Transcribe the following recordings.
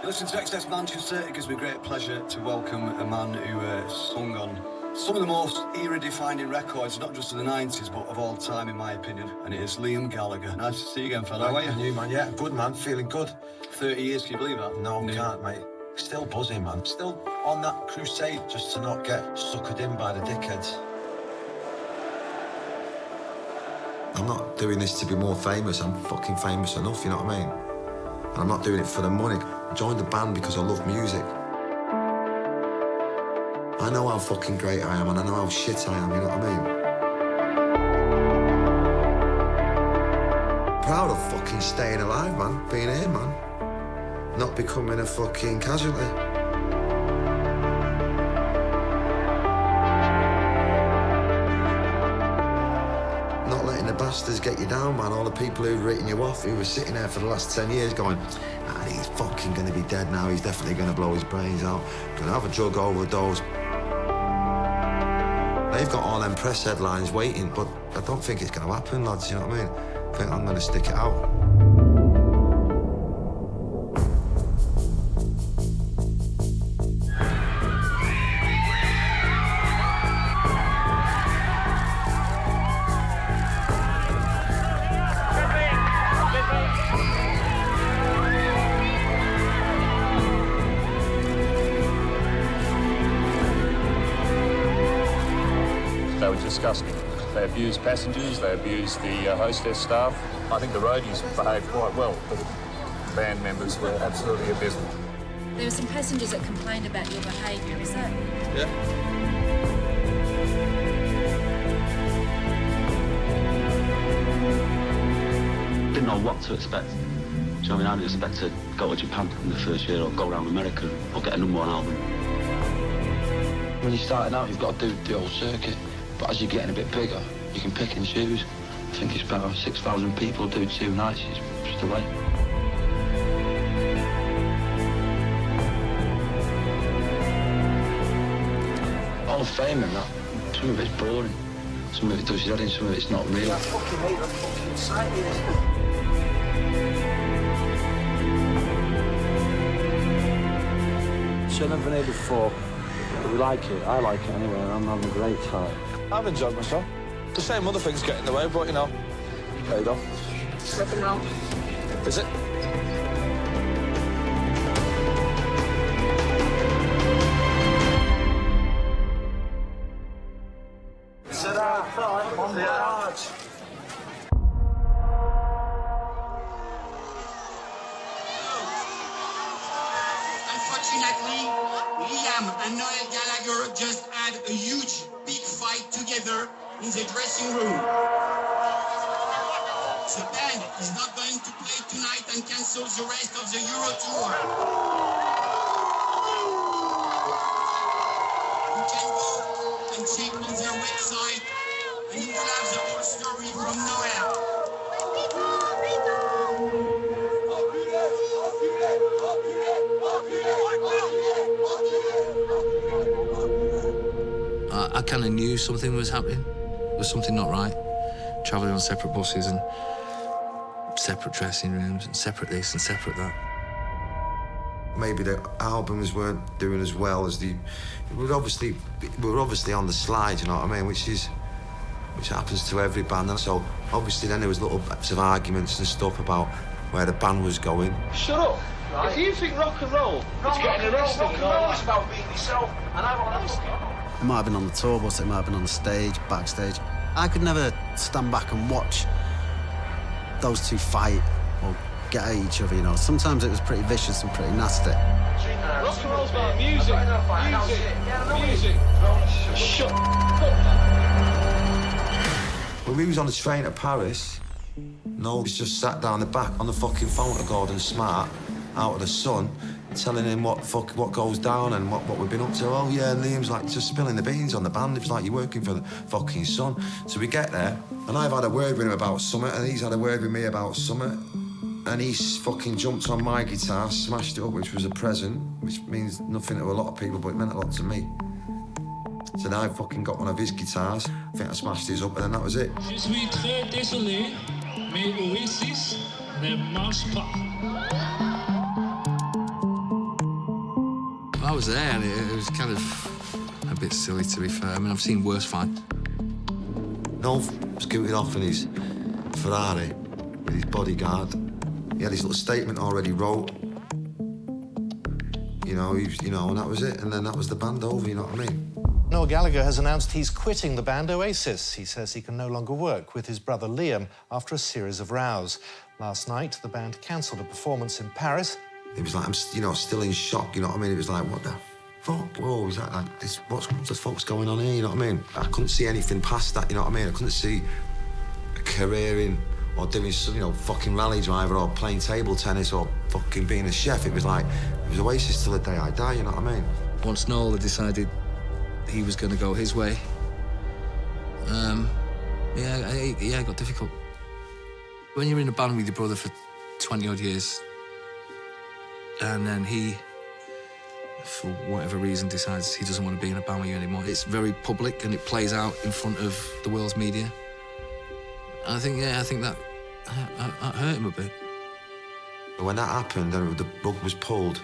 Listen to XS Manchester. It gives me great pleasure to welcome a man who sung on some of the most era-defining records, not just of the 90s, but of all time, in my opinion. And it is Liam Gallagher. Nice to see you again, fella. How are you? You, man, yeah. Good, man. Feeling good. 30 years, can you believe that? No, can't, mate. Still buzzing, man. Still on that crusade just to not get suckered in by the dickheads. I'm not doing this to be more famous. I'm fucking famous enough, you know what I mean? And I'm not doing it for the money. I joined the band because I love music. I know how fucking great I am and I know how shit I am, you know what I mean? Proud of fucking staying alive, man. Being here, man. Not becoming a fucking casualty. Not letting the bastards get you down, man. All the people who've written you off, who were sitting there for the last 10 years going, he's fucking gonna be dead now, he's definitely gonna blow his brains out, gonna have a drug overdose. They've got all them press headlines waiting, but I don't think it's gonna happen, lads, you know what I mean? I think I'm gonna stick it out. They were disgusting. They abused passengers, they abused the hostess staff. I think the roadies behaved quite well, but the band members were absolutely abysmal. There were some passengers that complained about your behaviour, is that? Yeah. Didn't know what to expect. Do you know what I mean? I didn't expect to go to Japan in the first year or go around America or get a #1 album. When you're starting out, you've got to do the whole circuit. But as you're getting a bit bigger, you can pick and choose. I think it's about 6,000 people do 2 nights. It's just the way. All the fame and that, some of it's boring. Some of it does your head in, some of it's not real. That fucking mate, that fucking inside me. I've never been here before. We like it. I like it anyway, and I'm having a great time. I've enjoyed myself. The same other things get in the way, but, you know, paid off. Nothing wrong. Is it? Sit down, on the arch. Unfortunately, Liam and Noel Gallagher just had a huge, big fight together in the dressing room. The band is not going to play tonight and cancel the rest of the Euro tour. You can go and check on their website and you will have the whole story from Noel. I kind of knew something was happening. There was something not right. Travelling on separate buses and separate dressing rooms and separate this and separate that. Maybe the albums weren't doing as well as we were obviously on the slide, you know what I mean, which happens to every band. And so obviously then there was little bits of arguments and stuff about where the band was going. Shut up. Right. If you think rock and roll is getting arrested, rock and roll is about being yourself, and I want to. It might have been on the tour bus, it might have been on the stage, backstage. I could never stand back and watch those two fight or get at each other, you know. Sometimes it was pretty vicious and pretty nasty. Rock and roll's about music. Music. Shut up. When we was on the train to Paris, Noel was just sat down the back on the fucking phone to Gordon Smart, out of the sun, telling him what goes down and what we've been up to. Oh yeah, and Liam's like just spilling the beans on the band. It was like, you're working for the fucking Sun. So we get there, and I've had a word with him about something, and he's had a word with me about something. And he's fucking jumped on my guitar, smashed it up, which was a present, which means nothing to a lot of people, but it meant a lot to me. So then I fucking got one of his guitars. I think I smashed his up, and then that was it. Je suis très désolé, mais Oasis ne marche pas. was there, and it was kind of a bit silly, to be fair. I mean, I've seen worse fights. Nolf scooted off in his Ferrari with his bodyguard. He had his little statement already wrote. You know, and that was it. And then that was the band over, you know what I mean? Noel Gallagher has announced he's quitting the band Oasis. He says he can no longer work with his brother Liam after a series of rows. Last night, the band cancelled a performance in Paris. It was like, I'm, still in shock, you know what I mean? It was like, what the fuck? Whoa, is that like, this, what the fuck's going on here, you know what I mean? I couldn't see anything past that, you know what I mean? I couldn't see a career in, or doing some, fucking rally driver, or playing table tennis, or fucking being a chef. It was like, it was Oasis till the day I die, you know what I mean? Once Noel had decided he was going to go his way, it got difficult. When you're in a band with your brother for 20-odd years, and then he, for whatever reason, decides he doesn't want to be in a band with you anymore, it's very public and it plays out in front of the world's media. And I think that hurt him a bit. When that happened and the rug was pulled,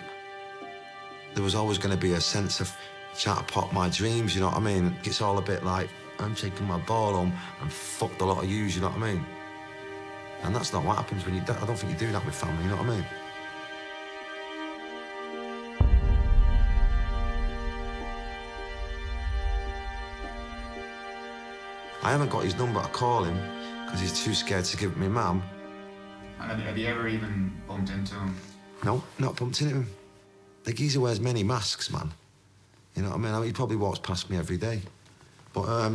there was always going to be a sense of chatterpot my dreams, you know what I mean? It's all a bit like, I'm taking my ball home and fucked a lot of yous, you know what I mean? And that's not what happens when you I don't think you do that with family, you know what I mean? I haven't got his number to call him because he's too scared to give it me mum. Have you ever even bumped into him? No, not bumped into him. The geezer wears many masks, man. You know what I mean? He probably walks past me every day. But I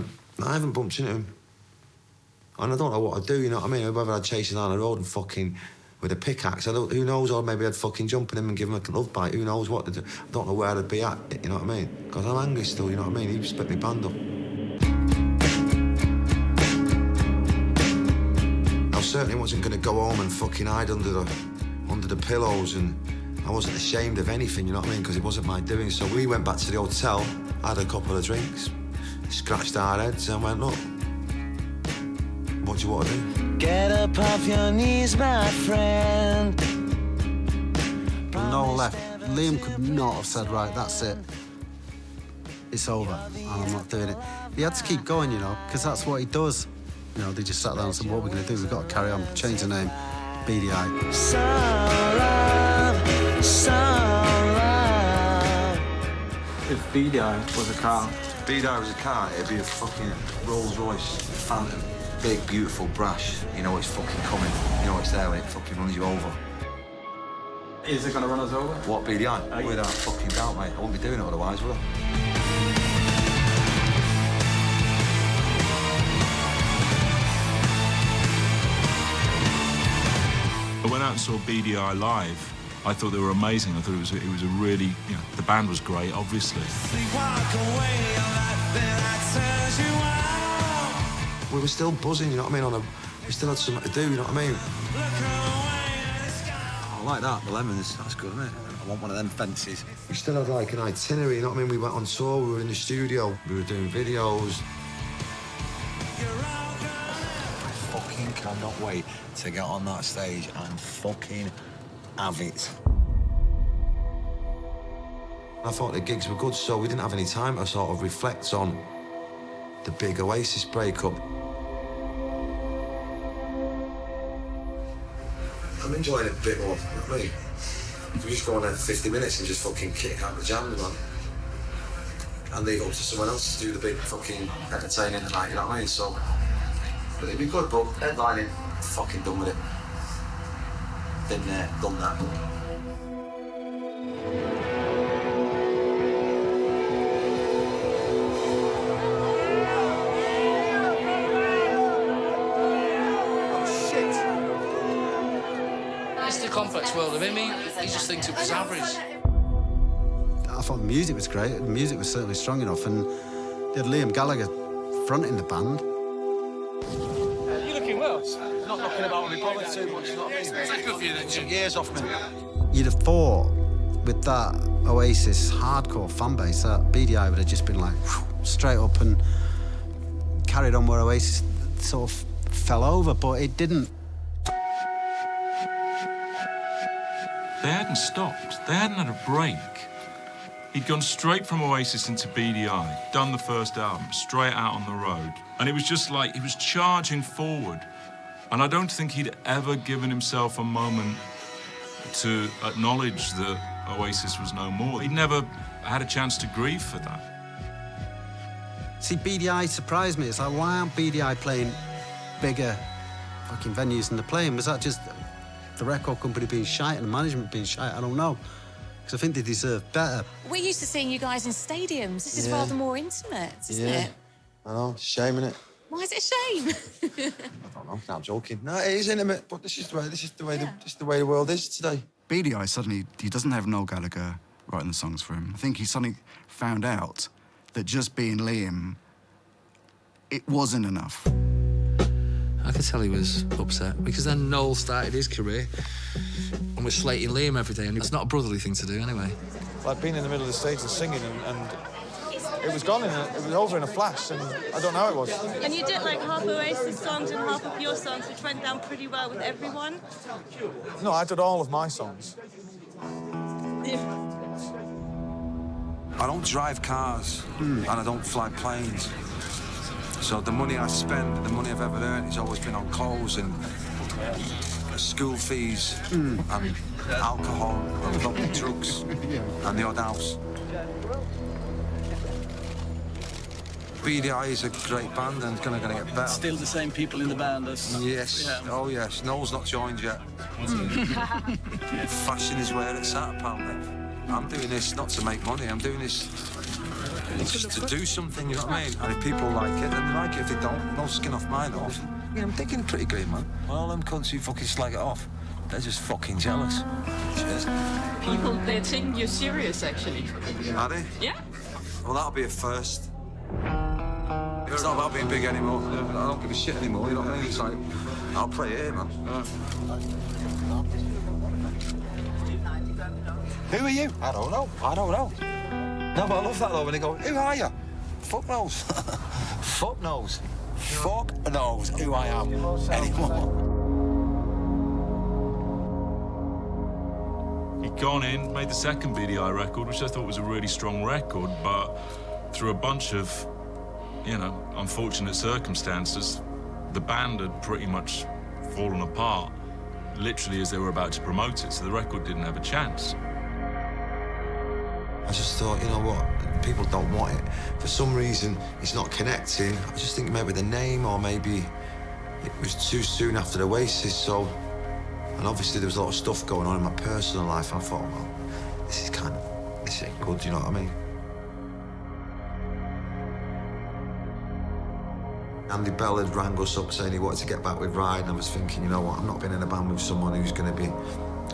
haven't bumped into him. And I don't know what I'd do, you know what I mean? Whether I'd chase him down the road and fucking with a pickaxe, who knows, or maybe I'd fucking jump on him and give him a love bite, who knows what to do. I don't know where I'd be at, you know what I mean? Because I'm angry still, you know what I mean? He split me band up. I certainly wasn't going to go home and fucking hide under the pillows, and I wasn't ashamed of anything, you know what I mean? Because it wasn't my doing. So we went back to the hotel, had a couple of drinks, scratched our heads and went, look, what do you want to do? Get up off your knees, my friend. When Noel left, Liam could not have said, right, that's it. It's over, and I'm not doing it. He had to keep going, because that's what he does. They just sat down and said, what are we going to do? We've got to carry on, change the name, BDI. So love, so love. If BDI was a car. If BDI was a car, it'd be a fucking Rolls Royce Phantom. Big, beautiful, brash. You know it's fucking coming. You know it's there when it fucking runs you over. Is it going to run us over? What, BDI? Without fucking doubt, mate. I wouldn't be doing it otherwise, would I? I went out and saw BDI live. I thought they were amazing. I thought it was a really, the band was great, obviously. We were still buzzing, you know what I mean? We still had something to do, you know what I mean? I like that, the lemons. That's good, isn't it? I want one of them fences. We still had like an itinerary, you know what I mean? We went on tour, we were in the studio, we were doing videos. I fucking cannot wait to get on that stage and fucking have it. I thought the gigs were good, so we didn't have any time to sort of reflect on the big Oasis breakup. I'm enjoying it a bit more, you know what I mean? We just go on there for 50 minutes and just fucking kick out the jam, man. And leave it up to someone else to do the big fucking entertaining tonight, you know what I mean? So, but it'd be good, but headlining, fucking done with it. Been there, done that. Complex world of him, he just thinks it was average. I thought the music was great, the music was certainly strong enough, and they had Liam Gallagher fronting the band. You're looking well. Not knocking about with my brother too much, you know what I mean? Is that good for you then, Took years off me. You'd have thought, with that Oasis hardcore fan base, that BDI would have just been like, straight up and carried on where Oasis sort of fell over, but it didn't. They hadn't stopped. They hadn't had a break. He'd gone straight from Oasis into BDI, done the first album, straight out on the road. And it was just like he was charging forward. And I don't think he'd ever given himself a moment to acknowledge that Oasis was no more. He'd never had a chance to grieve for that. See, BDI surprised me. It's like, why aren't BDI playing bigger fucking venues than they're playing? Was that just the record company being shite and the management being shite? I don't know. Because I think they deserve better. We're used to seeing you guys in stadiums. This is rather more intimate, isn't it? I know, shame, innit? Why is it a shame? I don't know, I'm joking. No, it is intimate, but this is the way the world is today. BDI suddenly, he doesn't have Noel Gallagher writing the songs for him. I think he suddenly found out that just being Liam, it wasn't enough. I could tell he was upset because then Noel started his career and was slating Liam every day, and it's not a brotherly thing to do anyway. Like being in the middle of the stage and singing and it was gone, it was over in a flash, and I don't know how it was. And you did like half Oasis songs and half of your songs, which went down pretty well with everyone. No, I did all of my songs. I don't drive cars and I don't fly planes. So the money I spend, the money I've ever earned, has always been on clothes and school fees and alcohol and probably drugs and the odd house. BDI is a great band and it's going to get better. Still the same people in the band as... Yes, oh yes. Noel's not joined yet. Fashion is where it's at, apparently. I'm doing this not to make money, I'm doing this just to do something, you know what I mean? And if people like it, then they like it. If they don't, no skin off my nose. Yeah, I'm thinking pretty great, man. All them cunts who fucking slag it off, they're just fucking jealous. Cheers. People, they think you're serious, actually. Are they? Yeah. Well, that'll be a first. It's not about being big anymore. I don't give a shit anymore, you know what I mean? It's like, I'll play here, man. Who are you? I don't know. No, but I love that though when they go, who are you? Fuck knows. Fuck knows. Fuck knows who I am anymore. He'd gone in, made the second BDI record, which I thought was a really strong record, but through a bunch of, unfortunate circumstances, the band had pretty much fallen apart, literally as they were about to promote it, so the record didn't have a chance. I just thought, you know what, people don't want it. For some reason, it's not connecting. I just think maybe the name, or maybe it was too soon after Oasis, so... And obviously there was a lot of stuff going on in my personal life. I thought, well, this ain't good, you know what I mean? Andy Bell had rang us up saying he wanted to get back with Ride, and I was thinking, you know what, I'm not being in a band with someone who's going to be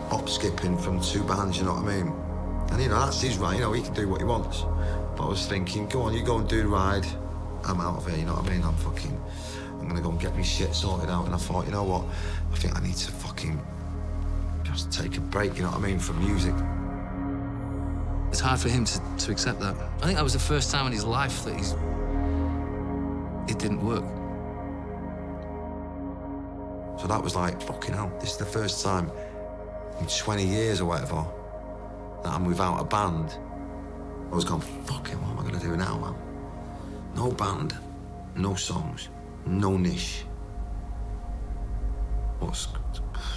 hop-skipping from two bands, you know what I mean? And, that's his right, he can do what he wants. But I was thinking, go on, you go and do Ride, I'm out of here, you know what I mean? I'm going to go and get me shit sorted out. And I thought, you know what, I think I need to fucking just take a break, you know what I mean, from music. It's hard for him to accept that. I think that was the first time in his life that it didn't work. So that was like, fucking hell, this is the first time in 20 years or whatever that I'm without a band. I was going, fucking, what am I going to do now, man? No band, no songs, no niche.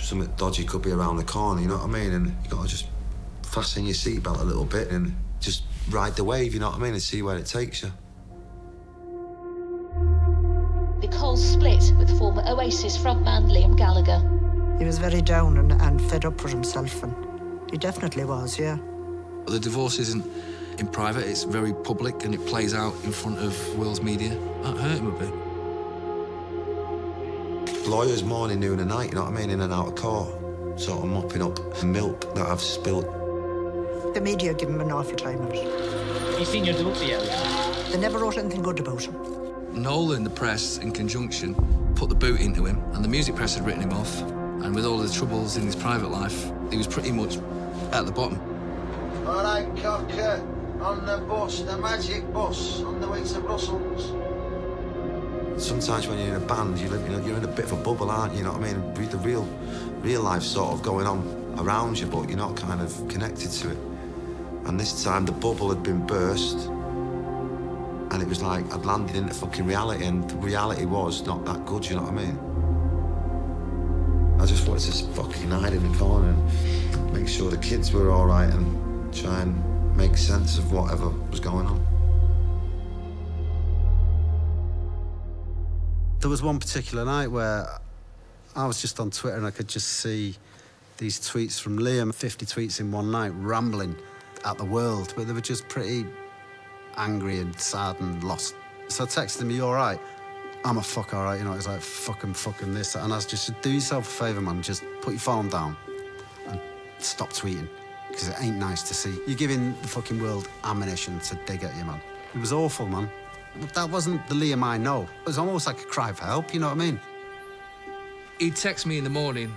Something dodgy could be around the corner, you know what I mean? And you got to just fasten your seatbelt a little bit and just ride the wave, you know what I mean, and see where it takes you. Nicole split with former Oasis frontman Liam Gallagher. He was very down and fed up with himself, and he definitely was, yeah. The divorce isn't in private, it's very public, and it plays out in front of world's media. That hurt him a bit. Lawyers morning, noon and night, you know what I mean, in and out of court, sort of mopping up milk that I've spilt. The media give him an awful time of it. You seen your dopey area? They never wrote anything good about him. Noel and the press, in conjunction, put the boot into him, and the music press had written him off. And with all the troubles in his private life, he was pretty much at the bottom. All right, Cocker, on the bus, the magic bus, on the way to Brussels. Sometimes when you're in a band, you're in a bit of a bubble, aren't you? You know what I mean? The real life sort of going on around you, but you're not kind of connected to it. And this time the bubble had been burst, and it was like I'd landed into fucking reality, and the reality was not that good, you know what I mean? I just wanted to fucking hide in the corner and make sure the kids were all right and try and make sense of whatever was going on. There was one particular night where I was just on Twitter and I could just see these tweets from Liam, 50 tweets in one night, rambling at the world, but they were just pretty angry and sad and lost. So I texted him, "You all right?" "I'm a fuck all right," you know. He's like, fucking this. And I was just, do yourself a favour, man, just put your phone down and stop tweeting, because it ain't nice to see. You're giving the fucking world ammunition to dig at you, man. It was awful, man. That wasn't the Liam I know. It was almost like a cry for help, you know what I mean? He'd text me in the morning,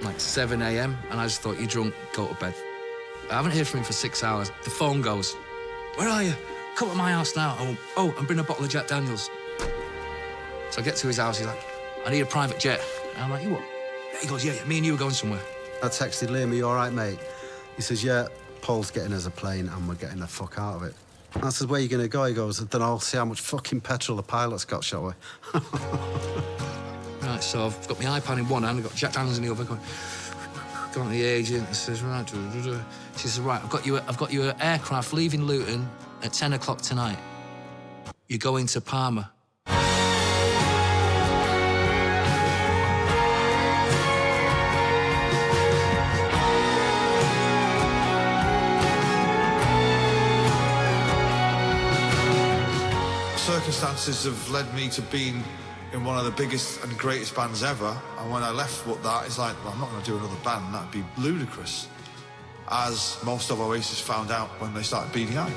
like 7 a.m, and I just thought, "You're drunk, go to bed." I haven't heard from him for 6 hours. The phone goes, "Where are you? Come to my house now." I went, "Oh, and bring a bottle of Jack Daniels." So I get to his house, he's like, "I need a private jet." And I'm like, "You what?" He goes, "Yeah, me and you are going somewhere." I texted Liam, "Are you all right, mate?" He says, "Yeah, Paul's getting us a plane and we're getting the fuck out of it." And I said, "Where are you going to go?" He goes, "I don't know, I'll see how much fucking petrol the pilot's got, shall we?" Right, so I've got my iPad in one hand, I've got Jack Daniels in the other, going to the agent, he says, "Right, she says, right, I've got you an aircraft leaving Luton at 10 o'clock tonight. You're going to Parma." Circumstances have led me to being in one of the biggest and greatest bands ever, and when I left that, it's like, well, I'm not going to do another band, that'd be ludicrous, as most of Oasis found out when they started BDI.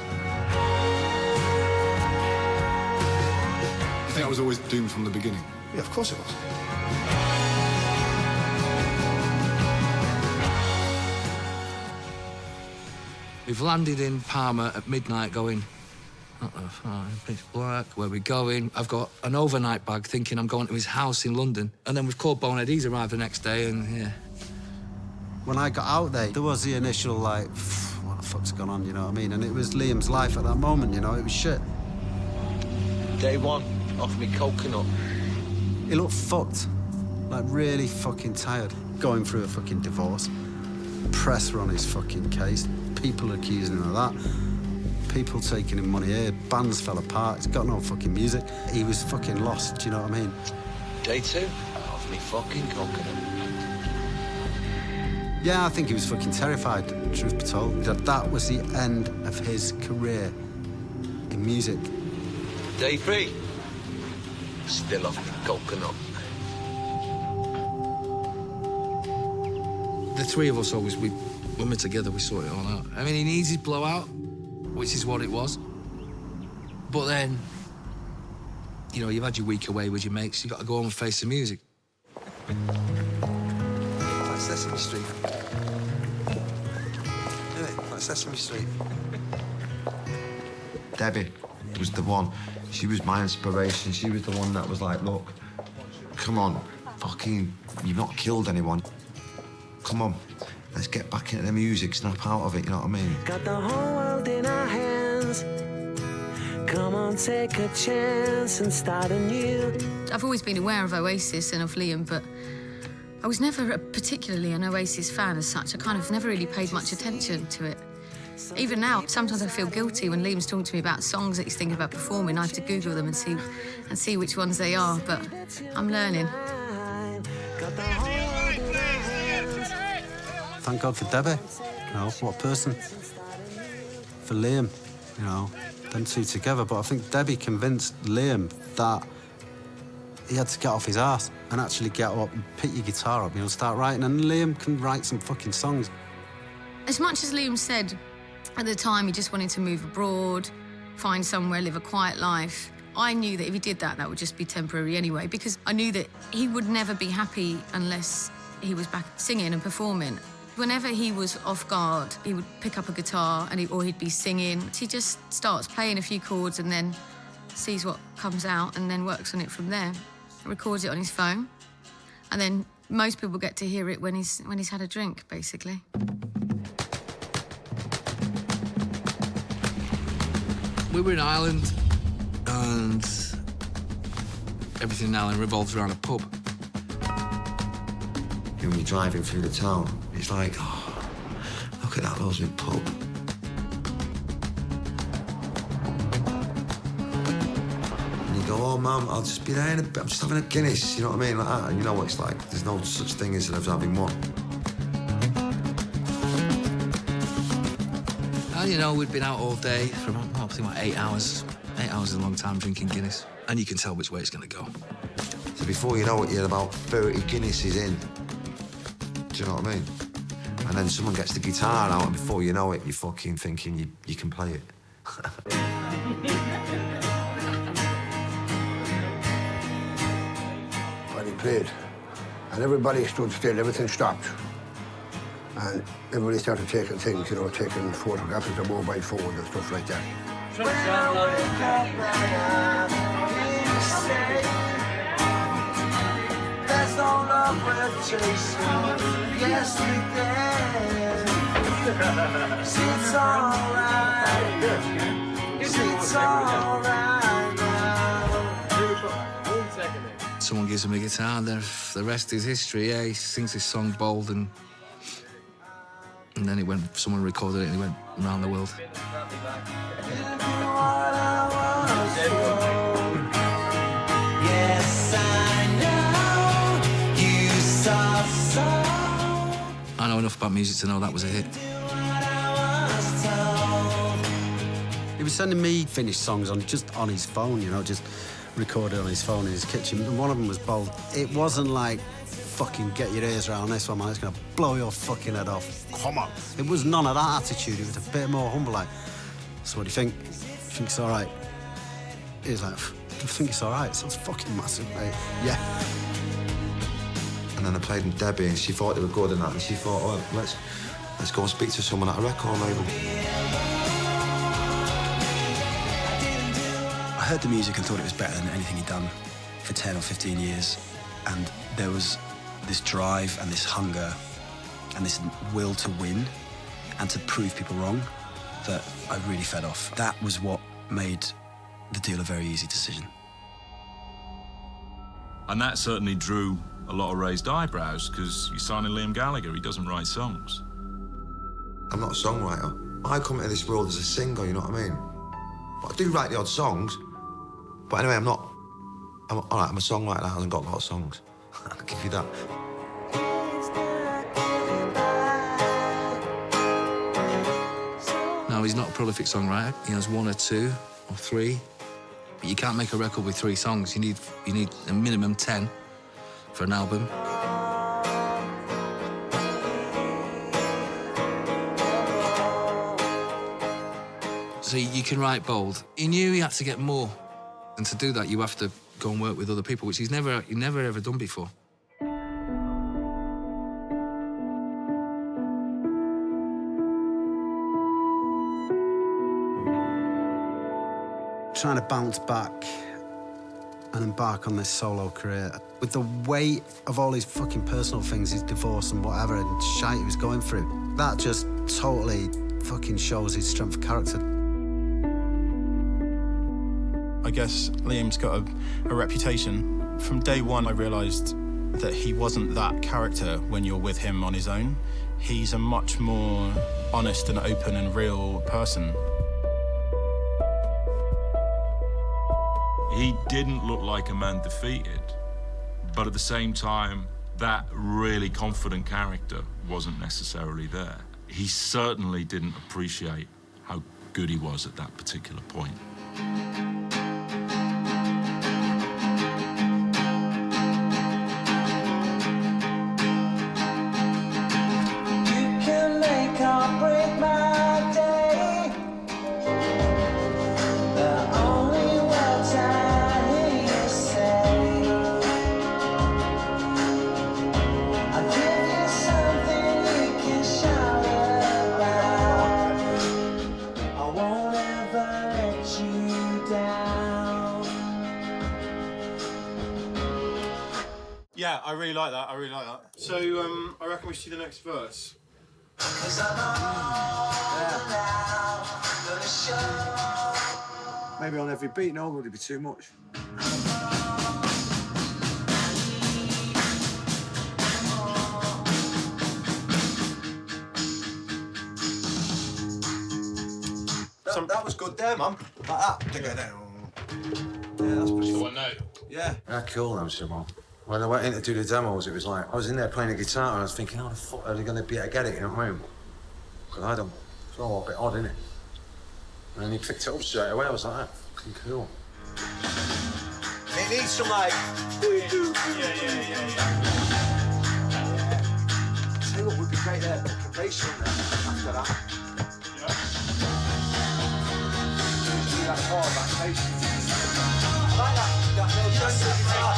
I think I was always doomed from the beginning. Yeah, of course it was. We've landed in Parma at midnight going, pitch black, where we going? I've got an overnight bag thinking I'm going to his house in London. And then we've called Bonehead, he's arrived the next day, and yeah. When I got out there was the initial, like, what the fuck's gone on, you know what I mean? And it was Liam's life at that moment, you know, it was shit. Day one, offered me coconut. He looked fucked, like really fucking tired. Going through a fucking divorce. Press were on his fucking case. People accusing him of that. People taking him money here, bands fell apart, he's got no fucking music. He was fucking lost, do you know what I mean? Day two, off me fucking coconut. Yeah, I think he was fucking terrified, truth be told. That was the end of his career in music. Day three, still off me coconut. The three of us always, when we're together, we sort it all out. I mean, he needs his blowout, which is what it was. But then, you know, you've had your week away with your mates, you've got to go home and face the music. Like Sesame Street. Isn't it? Like Sesame Street. Debbie was the one. She was my inspiration. She was the one that was like, look, come on, fucking, you've not killed anyone. Come on, let's get back into the music, snap out of it, you know what I mean? Got the whole world in our hands. Come on, take a chance and start anew. I've always been aware of Oasis and of Liam, but I was never particularly an Oasis fan as such. I kind of never really paid much attention to it. Even now, sometimes I feel guilty when Liam's talking to me about songs that he's thinking about performing. I have to Google them and see which ones they are, but I'm learning. Thank God for Debbie, you know, what a person. For Liam, you know, them two together. But I think Debbie convinced Liam that he had to get off his ass and actually get up and pick your guitar up, you know, start writing. And Liam can write some fucking songs. As much as Liam said at the time he just wanted to move abroad, find somewhere, live a quiet life, I knew that if he did that, that would just be temporary anyway, because I knew that he would never be happy unless he was back singing and performing. Whenever he was off guard, he would pick up a guitar or he'd be singing. He just starts playing a few chords and then sees what comes out and then works on it from there. Records it on his phone, and then most people get to hear it when he's had a drink, basically. We were in Ireland, and everything in Ireland revolves around a pub. When you're driving through the town, it's like, oh, look at that lovely pub. And you go, oh, Mum, I'll just be there in a bit. I'm just having a Guinness, you know what I mean? Like that. And you know what it's like. There's no such thing as having one. And, you know, we'd been out all day for about 8 hours. 8 hours is a long time drinking Guinness. And you can tell which way it's going to go. So before you know it, you're about 30 Guinnesses in. Do you know what I mean? And then someone gets the guitar out, and before you know it, you're fucking thinking you can play it. When he played, and everybody stood still, everything stopped. And everybody started taking things, you know, taking photographs with their mobile phones and stuff like that. When I wake up, there's no love worth chasing. Yesterday, it's alright. It's alright now. Someone gives him a guitar, and the rest is history. Yeah, he sings this song Bold, and then someone recorded it and it went around the world. Yes, I know you saw so. I know enough about music to know that was a hit. He was sending me finished songs on his phone, you know, just recorded on his phone in his kitchen. And one of them was Bold. It wasn't like, fucking get your ears around this one, man. It's gonna blow your fucking head off. Come on. It was none of that attitude. It was a bit more humble, like, so what do you think? You think it's all right? He was like, I think it's all right. It sounds fucking massive, mate. Yeah. And then I played with Debbie, and she thought they were good and that, and she thought, oh, let's go and speak to someone at a record label. I heard the music and thought it was better than anything he'd done for 10 or 15 years. And there was this drive and this hunger and this will to win and to prove people wrong that I really fed off. That was what made the deal a very easy decision. And that certainly drew a lot of raised eyebrows, because you're signing Liam Gallagher, he doesn't write songs. I'm not a songwriter. I come into this world as a singer, you know what I mean? But I do write the odd songs. But anyway, I'm all right, I'm a songwriter that hasn't got a lot of songs. I'll give you that. No, he's not a prolific songwriter. He has 1 or 2 or 3. But you can't make a record with 3 songs. You need a minimum 10 for an album. So you can write Bold. He knew he had to get more. And to do that, you have to go and work with other people, which he's never ever done before. Trying to bounce back and embark on this solo career with the weight of all his fucking personal things, his divorce and whatever, and shite he was going through. That just totally fucking shows his strength of character. I guess Liam's got a reputation. From day one, I realised that he wasn't that character when you're with him on his own. He's a much more honest and open and real person. He didn't look like a man defeated, but at the same time, that really confident character wasn't necessarily there. He certainly didn't appreciate how good he was at that particular point. Yeah, I really like that. I really like that. So, I reckon we should do the next verse. Maybe on every beat, no, would it be too much? That was good there, man. Like that. Yeah, that's pretty good. What now? Yeah. How cool, them, Simon. When I went in to do the demos, it was like, I was in there playing the guitar and I was thinking, how the fuck are they going to be able to get it, you know what I mean? Because I don't. It's all a bit odd, isn't it? And then he picked it up straight away. I was like, fucking cool. It needs some, like, yeah. Tell you what would be great there, the bass in there after that. Do that part, that bass. I like that little change of the guitar.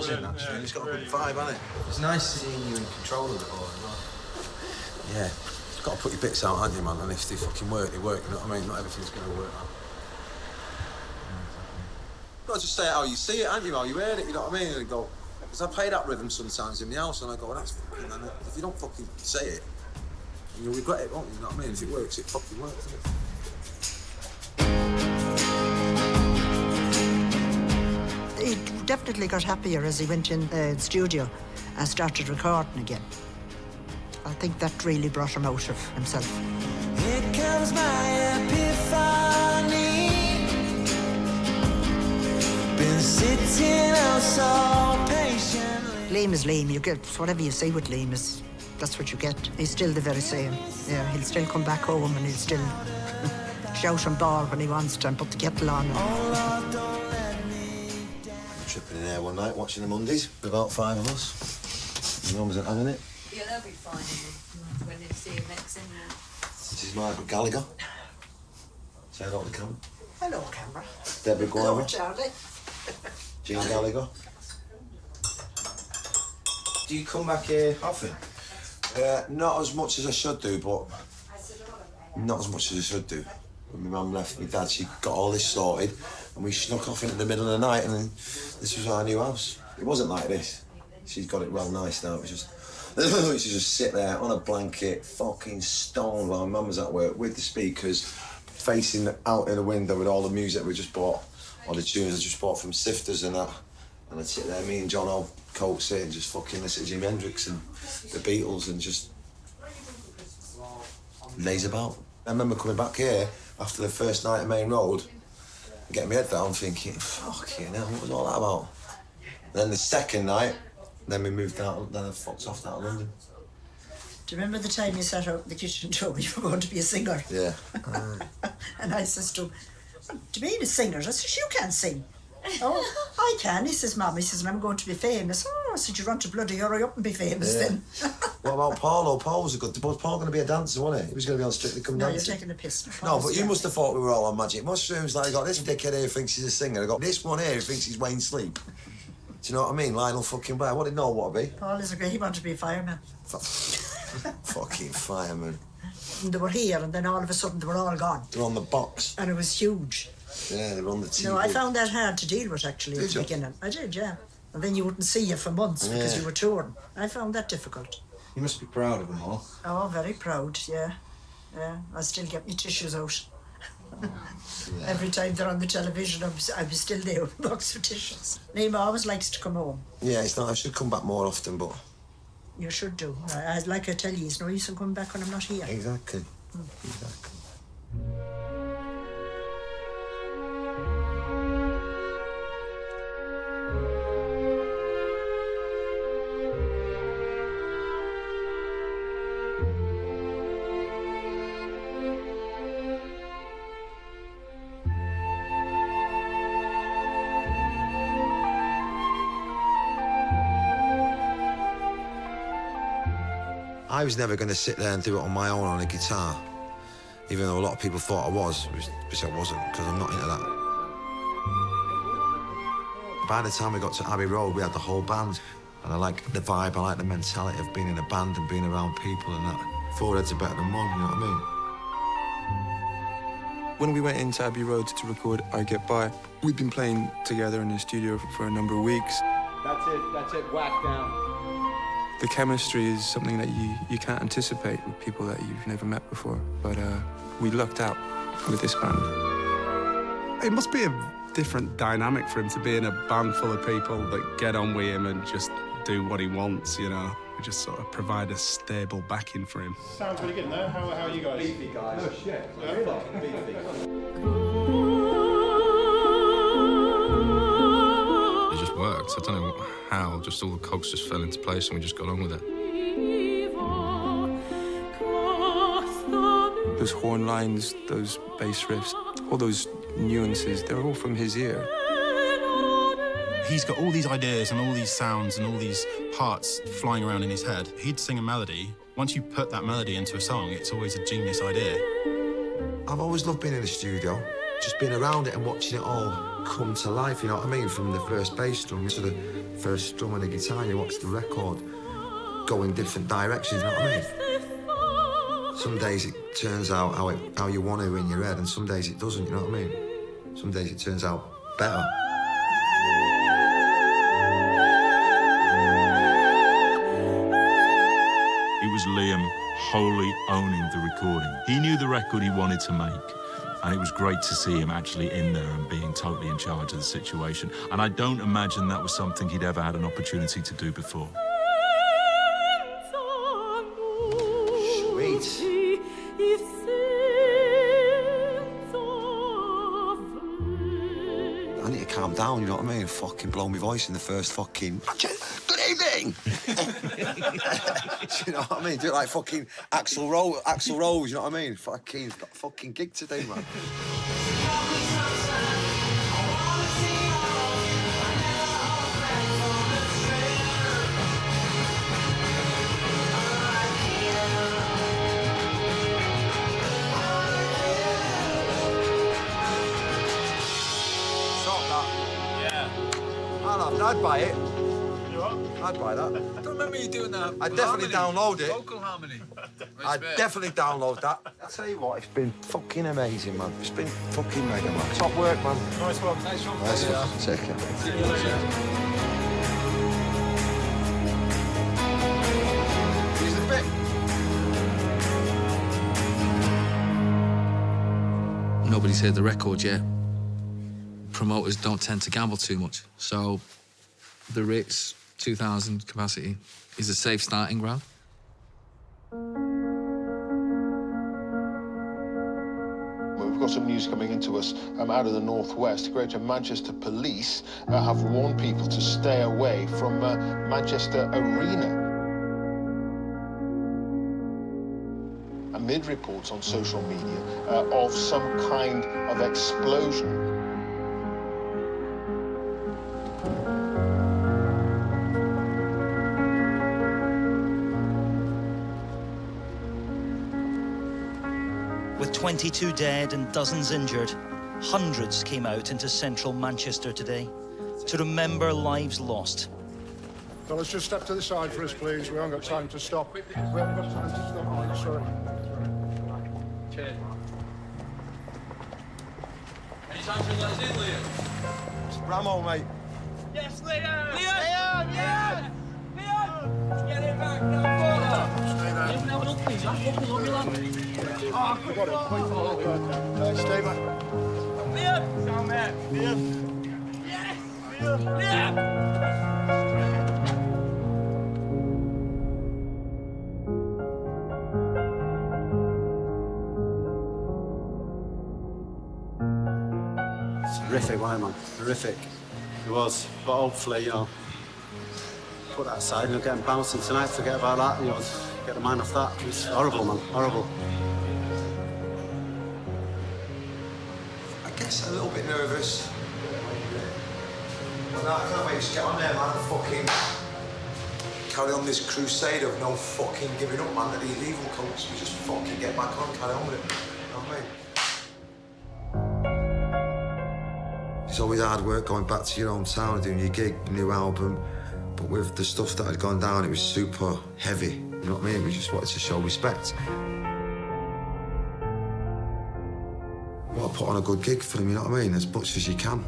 Actually, it's got a good vibe, hasn't it? It's nice seeing you in control of it all as well. Yeah, you've got to put your bits out, haven't you, man? And if they fucking work, they work, you know what I mean? Not everything's going to work out. You've got to just say it how you see it, haven't you, how you heard it, you know what I mean? And go, because I play that rhythm sometimes in the house and I go, well, that's fucking, and if you don't fucking say it, you'll regret it, won't you, you know what I mean? If it works, it fucking works, doesn't it? He definitely got happier as he went in the studio and started recording again. I think that really brought him out of himself. Here comes my epiphany. Been sitting out so patiently. Liam is Liam. You get whatever you say with Liam is that's what you get. He's still the very same. Yeah, he'll still come back home and he'll still shout and bawl when he wants to and put the kettle on. Tripping in there one night watching the Mondays with about 5 of us. My mum wasn't having it. Yeah, they'll be fine when they see him next anyway. This is Margaret Gallagher. Say hello to the camera. Hello, camera. Deborah Hello, Guava. Charlie. Jean Gallagher. Do you come back here often? Not as much as I should do, but not as much as I should do. When my mum left my dad, she got all this sorted and we snuck off into the middle of the night and then this was our new house. It wasn't like this. She's got it well nice now. It was just, we used to just sit there on a blanket, fucking stoned while my mum was at work with the speakers, facing out in the window with all the music we just bought, all the tunes I just bought from Sifters and that. And I'd sit there, me and John O'Coates and just fucking listen to Jimi Hendrix and the Beatles and just laze about. I remember coming back here after the first night at Main Road and getting my head down thinking, fucking hell, what was all that about? And then the second night, then we moved out, then I fucked off out of London. Do you remember the time you sat out in the kitchen and told me you were going to be a singer? Yeah. And I says to him, do you mean a singer? I says, you can't sing. Oh, I can. He says, Mum, he says, and I'm going to be famous. Oh, I said, you want to bloody hurry up and be famous then. What about Paul? Oh, Paul was a good... Was Paul going to be a dancer, wasn't he? He was going to be on Strictly Come No, Dancing. you're taking a piss. No, but you must have thought we were all on Magic Mushrooms. Like, I got this dickhead here who thinks he's a singer. I got this one here who thinks he's Wayne Sleep. Do you know what I mean? Lionel fucking Blair. What did Noel want to be? Paul is a great... He wanted to be a fireman. Fucking fireman. And they were here, and then all of a sudden they were all gone. They're on the box. And it was huge. Yeah, they're on the TV. No, I found that hard to deal with, actually, at the beginning. I did, yeah. And then you wouldn't see you for months because you were touring. I found that difficult. You must be proud of them all. Oh, very proud, yeah. Yeah, I still get my tissues out. Every time they're on the television, I was still there with a box of tissues. Liam always likes to come home. Yeah, it's not... I should come back more often, but... You should do. Like I tell you, it's no use in coming back when I'm not here. Exactly. Exactly. I was never going to sit there and do it on my own on a guitar, even though a lot of people thought I was, which I wasn't, because I'm not into that. By the time we got to Abbey Road, we had the whole band. And I like the vibe, I like the mentality of being in a band and being around people and that. Four heads are better than one, you know what I mean? When we went into Abbey Road to record I Get By, we'd been playing together in the studio for a number of weeks. That's it, whack down. The chemistry is something that you can't anticipate with people that you've never met before, but we lucked out with this band. It must be a different dynamic for him to be in a band full of people that get on with him and just do what he wants, you know. We just sort of provide a stable backing for him. Sounds really good, no? How are you guys? Beefy guys. Oh, shit. Really? Fucking beefy. It just worked. I don't know how, just all the cogs just fell into place and we just got on with it. Those horn lines, those bass riffs, all those nuances, they're all from his ear. He's got all these ideas and all these sounds and all these parts flying around in his head. He'd sing a melody. Once you put that melody into a song, it's always a genius idea. I've always loved being in the studio, just being around it and watching it all come to life, you know what I mean? From the first bass drum to the first drum and the guitar, you watch the record go in different directions, you know what I mean? Some days it turns out how you want to in your head, and some days it doesn't, you know what I mean? Some days it turns out better. It was Liam wholly owning the recording. He knew the record he wanted to make, and it was great to see him actually in there and being totally in charge of the situation. And I don't imagine that was something he'd ever had an opportunity to do before. Sweet. I need to calm down, you know what I mean? Fucking blow my voice in the first fucking... Good evening! You know what I mean? Do it like fucking Axl Rose, you know what I mean? Fucking, he's got a fucking gig to do, man. I'd buy it. You what? I'd buy that. I don't remember you doing that. I'd definitely download it. Vocal harmony. I'd definitely download that. I'll tell you what, it's been fucking amazing, man. It's been fucking mega, man. Top work, man. Nice one. Nice one. Nice one. Take care. Here's the bit. Nobody's heard the record yet. Promoters don't tend to gamble too much, so the Ritz 2,000 capacity is a safe starting ground. We've got some news coming into us out of the northwest. Greater Manchester Police have warned people to stay away from Manchester Arena. Amid reports on social media of some kind of explosion. With 22 dead and dozens injured, hundreds came out into central Manchester today to remember lives lost. Fellas, just step to the side for us, please. We haven't got time to stop. We haven't got time to stop, mate. Sorry. Cheers. Any chance you let us in, Liam? It's Ramo, mate. Yes, Liam! Liam! Liam! Liam! Get it back, no further! Stay there. Liam, have an up, please. Look, lad. Oh, got it. Stay back. Liam! Sound man. Liam! Yes! Liam! Liam! Horrific, wasn't it, man? Horrific. It was. But hopefully, you know, put that aside, you know, getting bouncing tonight, forget about that, you know, get the mind off that. It's horrible, man. Horrible. I guess a little bit nervous. But no, I can't wait to just get on there, man, and fucking carry on this crusade of no fucking giving up, man, to these evil cults. We just fucking get back on, carry on with it. You know what I mean? It's always hard work going back to your own town, doing your gig, new album, But with the stuff that had gone down, it was super heavy. You know what I mean? We just wanted to show respect. Well, put on a good gig for them, you know what I mean? As much as you can.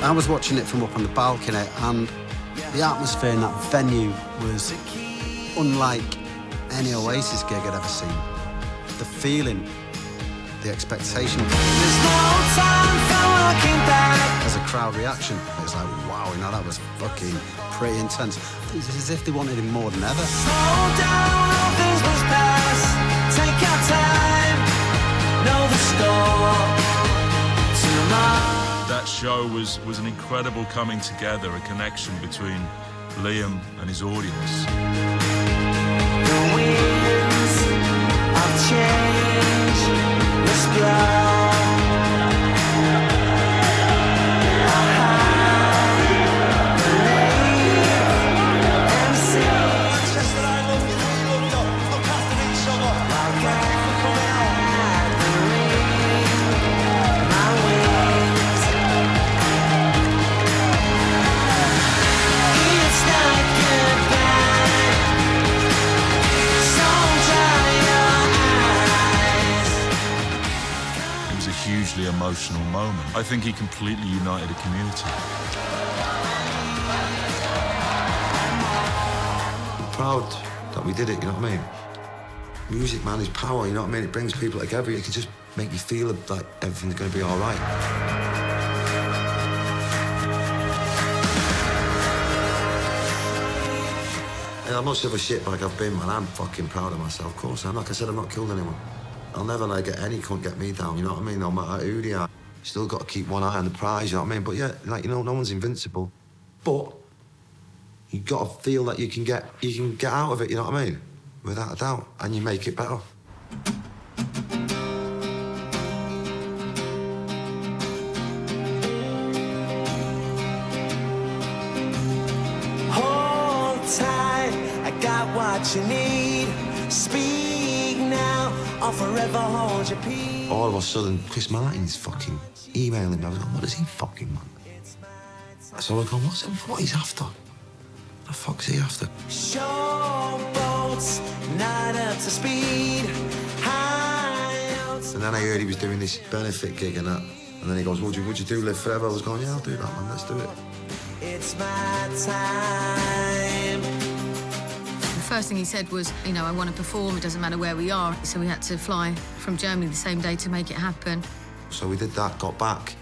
I was watching it from up on the balcony, and the atmosphere in that venue was unlike any Oasis gig I'd ever seen. The feeling, the expectation. There's no time for looking back. As a crowd reaction, it was like, wow, you know, that was fucking pretty intense. It's as if they wanted him more than ever. Slow down, all things must pass. Take our time, know the score. Tomorrow. That show was an incredible coming together, a connection between Liam and his audience. The winds of change must blow. Hugely emotional moment. I think he completely united a community. I'm proud that we did it, you know what I mean? Music, man, is power, you know what I mean? It brings people together. It can just make you feel like everything's going to be all right. And I'm not sure of a shitbag I've been, man. I'm fucking proud of myself, of course. I'm like I said, I've not killed anyone. I'll never let any cunt get me down, you know what I mean? No matter who they are. Still got to keep one eye on the prize, you know what I mean? But yeah, like, you know, no one's invincible. But you got to feel that you can get out of it, you know what I mean? Without a doubt. And you make it better. Hold tight, I got what you need. Speak now, I'll forever hold your peace. All of a sudden, Chris Martin's fucking emailing me. I was like, what does he fucking want? So I go, what he's after? The fuck's he after? Showboats, not up to speed. And then I heard he was doing this benefit gig and that. And then he goes, would you do Live Forever? I was going, yeah, I'll do that, man, let's do it. It's my time. The first thing he said was, you know, I want to perform, it doesn't matter where we are. So we had to fly from Germany the same day to make it happen. So we did that, got back,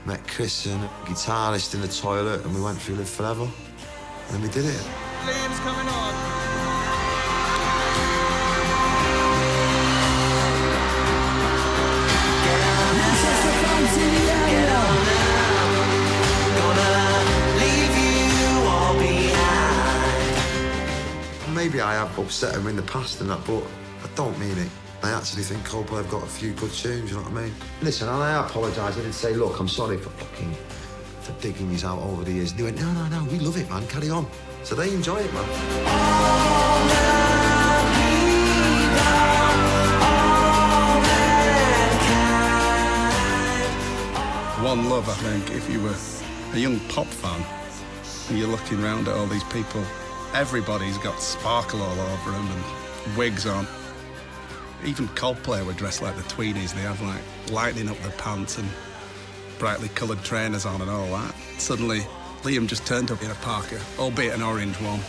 met Chris and a guitarist in the toilet, and we went through Live Forever. And then we did it. Liam's coming on. Maybe I have upset him in the past and that, but I don't mean it. I actually think Coldplay have got a few good tunes, you know what I mean? Listen, and I apologise. I didn't say, look, I'm sorry for digging these out over the years. They went, no, we love it, man, carry on. So they enjoy it, man. One love, I think, if you were a young pop fan and you're looking around at all these people, everybody's got sparkle all over them and wigs on. Even Coldplay were dressed like the Tweenies. They have like lightning up their pants and brightly coloured trainers on and all that. Suddenly, Liam just turned up in a parka, albeit an orange one,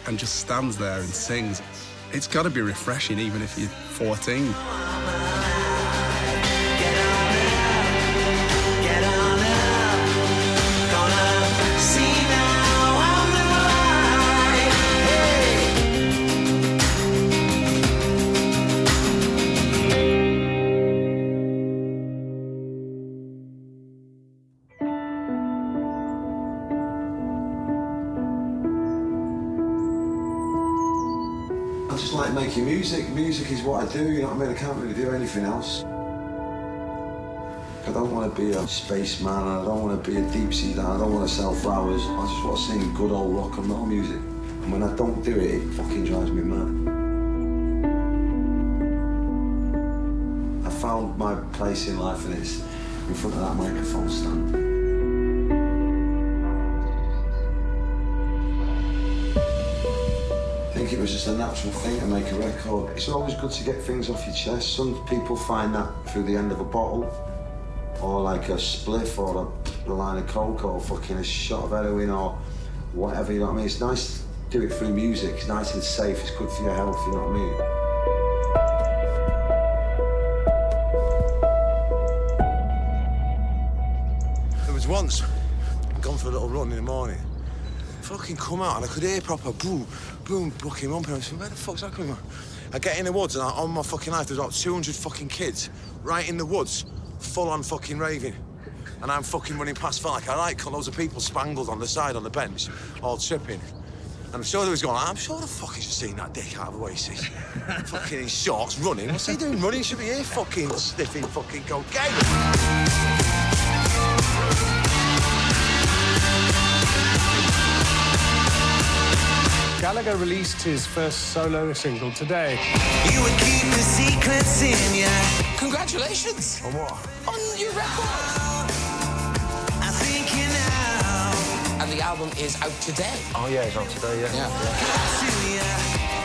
and just stands there and sings. It's got to be refreshing, even if you're 14. I just like making music. Music is what I do, you know what I mean? I can't really do anything else. I don't want to be a spaceman, I don't want to be a deep sea diver, I don't want to sell flowers. I just want to sing good old rock and roll music. And when I don't do it, it fucking drives me mad. I found my place in life and it's in front of that microphone stand. I think it was just a natural thing to make a record. It's always good to get things off your chest. Some people find that through the end of a bottle, or like a spliff, or a line of coke, or fucking a shot of heroin, or whatever, you know what I mean? It's nice to do it through music. It's nice and safe, it's good for your health, you know what I mean? There was once, I'd gone for a little run in the morning, fucking come out and I could hear proper boom, boom, fucking rumping. I was like, where the fuck's that coming from? I get in the woods and on my fucking life, there's about 200 fucking kids right in the woods, full on fucking raving. And I'm fucking running past, felt like I like loads of people spangled on the side on the bench, all tripping. And I'm sure they was going, I'm sure the fuck he's just seen that dick out of Oasis. Fucking in shorts, running. What's he doing running? He should be here fucking sniffing fucking cocaine. Gallagher released his first solo single today. You would keep the secrets in ya. Congratulations! On what? On your record! I think you know. And the album is out today. Oh yeah, it's out today, yeah.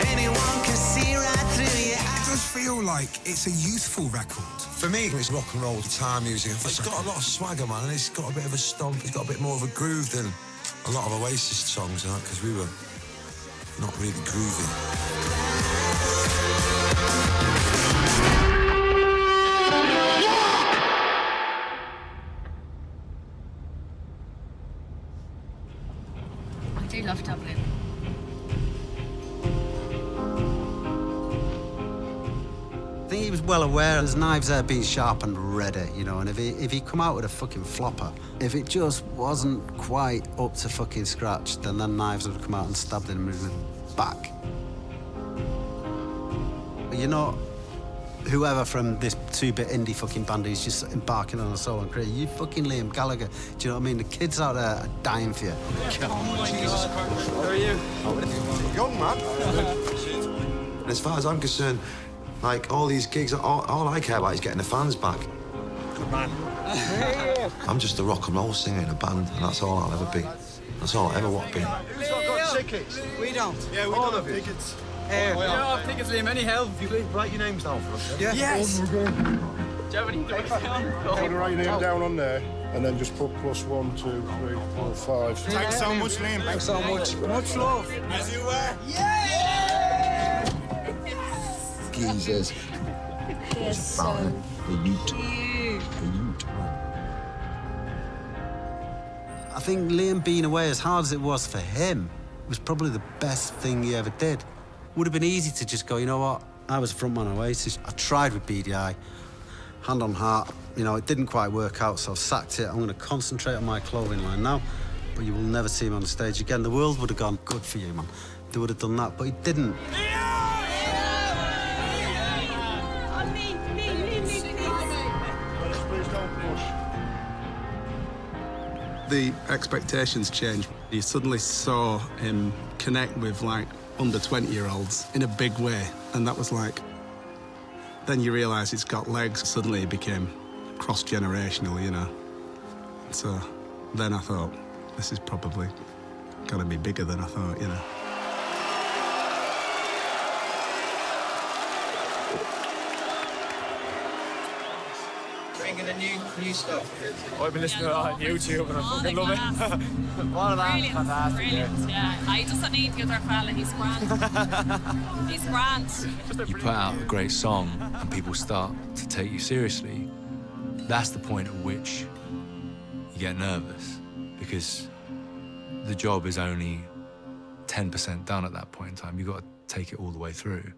Anyone can see right through you. It does feel like it's a youthful record. For me, it's rock and roll guitar music. It's got a lot of swagger, man, and it's got a bit of a stomp. It's got a bit more of a groove than a lot of Oasis songs, because we were not really groovy. I do love Dublin. I think he was well aware his knives there being sharpened ready, you know, and if he come out with a fucking flopper, if it just wasn't quite up to fucking scratch, then knives would have come out and stabbed him in the back. You're not whoever from this 2-bit indie fucking band who's just embarking on a solo career. You fucking Liam Gallagher. Do you know what I mean? The kids out there are dying for you. How are you? Young man. As far as I'm concerned, like all these gigs, all I care about is getting the fans back. Good man. I'm just a rock and roll singer in a band, and that's all I'll ever be. That's all I'll ever want to be. Who's not got tickets? We don't. Yeah, we don't have tickets. Here. We don't have tickets, Liam. Any help? If you could write your names down for us. Yeah. Yes. Do you have any notes down? Write your name down on there, and then just put +1, 2, 3, 4, 5. Thanks so much, Liam. Thanks so much. Much love. As you were. Yeah! Jesus. Yes, The Ute. I think Liam being away, as hard as it was for him, was probably the best thing he ever did. Would have been easy to just go, you know what, I was a frontman of Oasis. I tried with BDI, hand on heart, you know, it didn't quite work out, so I've sacked it. I'm going to concentrate on my clothing line now, but you will never see him on the stage again. The world would have gone, good for you, man. They would have done that, but he didn't. The expectations changed. You suddenly saw him connect with like under 20-year-olds in a big way, and that was like, then you realise it's got legs. Suddenly it became cross-generational, you know. So then I thought, this is probably gonna be bigger than I thought, you know. Drinking the new stuff. I've been listening to that on YouTube and I fucking love it. What about that? Fantastic. Brilliant, yeah. I just need the other fella, he's grand. He's grand. You put out a great song and people start to take you seriously, that's the point at which you get nervous, because the job is only 10% done at that point in time. You've got to take it all the way through.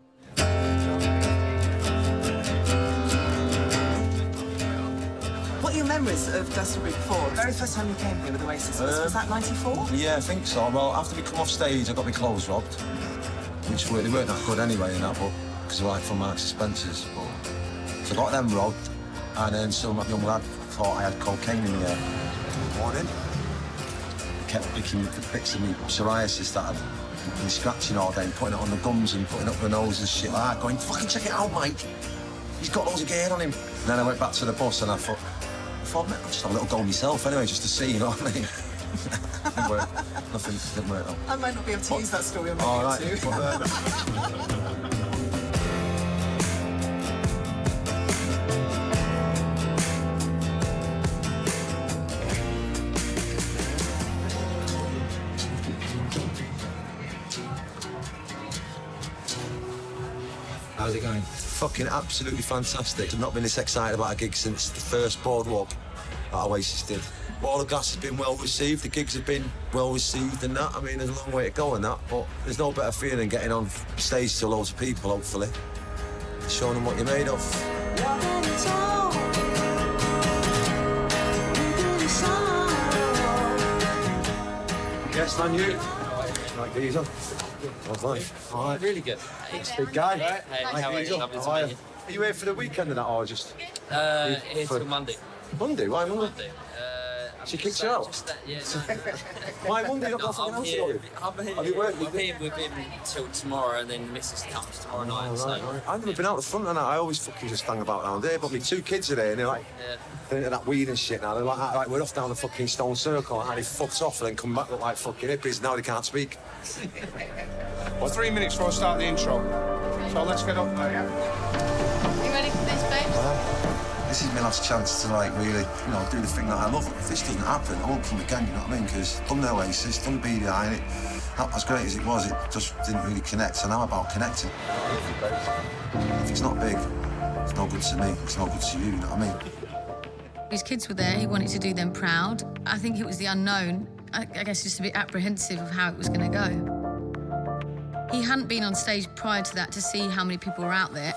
What are your memories of Glastonbury before? The very first time you came here with Oasis, was that 94? Yeah, I think so. Well, after we come off stage, I got my clothes robbed. which they weren't that good anyway in that book, because they were like from Marks and Spencer's. But, so I got them robbed, and then some young lad thought I had cocaine in the air. Morning. He kept fixing me psoriasis that I'd been scratching all day, putting it on the gums and putting it up the nose and shit like that, going, fucking check it out, mate. He's got loads of gear on him. And then I went back to the bus and I thought, mate, I'll just have a little go myself anyway, just to see, you know what I mean? Didn't work. Nothing didn't work. I might not be able to use that story on my All right. How's it going? Fucking absolutely fantastic. I've not been this excited about a gig since the first Boardwalk that Oasis did. All the gas has been well received, the gigs have been well received and that. I mean, there's a long way to go and that, but there's no better feeling than getting on stage to loads of people, hopefully. Showing them what you're made of. Yes, man, you. Right, geezer. Lovely. All right. Really good. It's a big guy. Hey, how are you? Lovely to meet you. Are you here for the weekend and that, or just? Here till Monday. Monday? Why Monday? She kicks you out? Yeah, Why Monday? You're not going I'm to here. I'm here with him till tomorrow, and then Mrs. comes tomorrow night. So. I've never been out the front and that. I always fucking just hang about down there. But my 2 kids are there and they're like, they're into that weed and shit now. They're like, we're off down the fucking Stone Circle and he fucks off and then come back look like fucking hippies. Now they can't speak. Well, 3 minutes before I start the intro. So let's get up there, You ready for this, babe? This is my last chance to like really, do the thing that I love. If this doesn't happen, I won't come again, you know what I mean? Because done the Oasis, done BDI, and as great as it was, it just didn't really connect. So now I'm about connecting. If it's not big, it's no good to me. It's no good to you, you know what I mean? His kids were there, he wanted to do them proud. I think it was the unknown. I guess just a bit apprehensive of how it was going to go. He hadn't been on stage prior to that to see how many people were out there.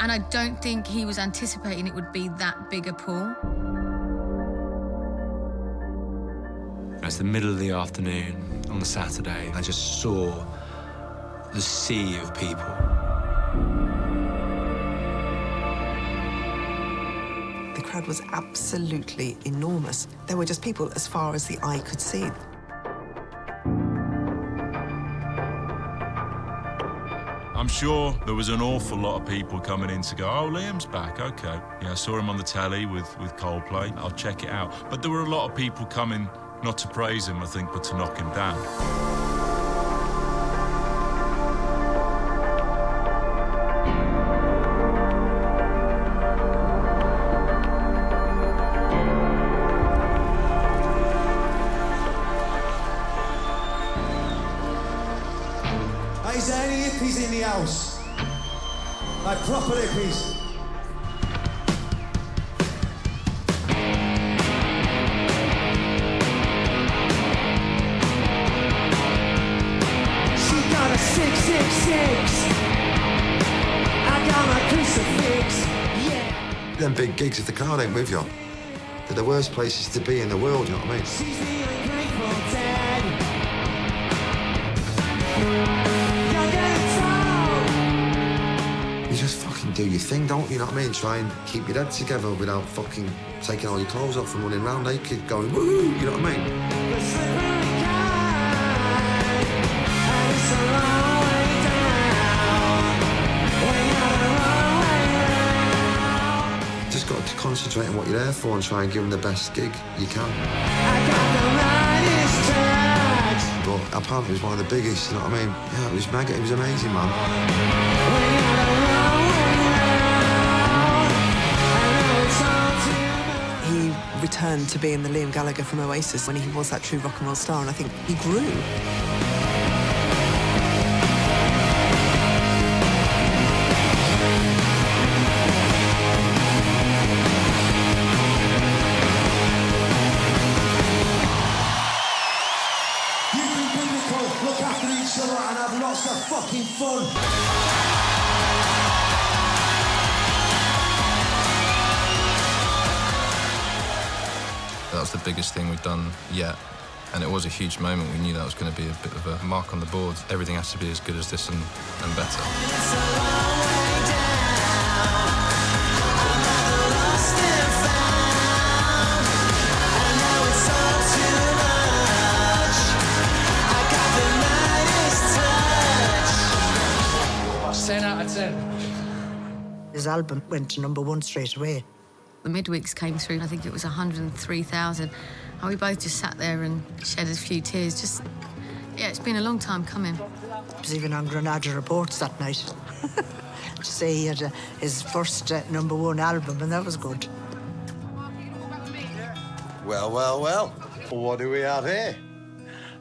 And I don't think he was anticipating it would be that big a pool. It's the middle of the afternoon on the Saturday. I just saw the sea of people. The crowd was absolutely enormous. There were just people as far as the eye could see. I'm sure there was an awful lot of people coming in to go, oh, Liam's back, okay. Yeah, I saw him on the telly with Coldplay. I'll check it out. But there were a lot of people coming not to praise him, I think, but to knock him down. Is there any hippies in the house? Like proper hippies? She got a 666. I got my crucifix. Yeah. Them big gigs, if the crowd ain't with you, they're the worst places to be in the world, you know what I mean? She's the ungrateful dad. You just fucking do your thing, don't you know what I mean? Try and keep your head together without fucking taking all your clothes off and running around naked going, woo, you know what I mean? Just got to concentrate on what you're there for and try and give them the best gig you can. But apparently it was one of the biggest, you know what I mean? Yeah, it was mega, it was amazing, man. He returned to being the Liam Gallagher from Oasis when he was that true rock and roll star, and I think he grew. You can biblical, look after each other and have lots of fucking fun. That was the biggest thing we've done yet. And it was a huge moment. We knew that was going to be a bit of a mark on the board. Everything has to be as good as this and better. Out of 10. His album went to #1 straight away. The midweeks came through, I think it was 103,000. And we both just sat there and shed a few tears. Just, yeah, it's been a long time coming. It was even on Granada Reports that night. To say he had his first #1 album, and that was good. Well, well, well. What do we have here?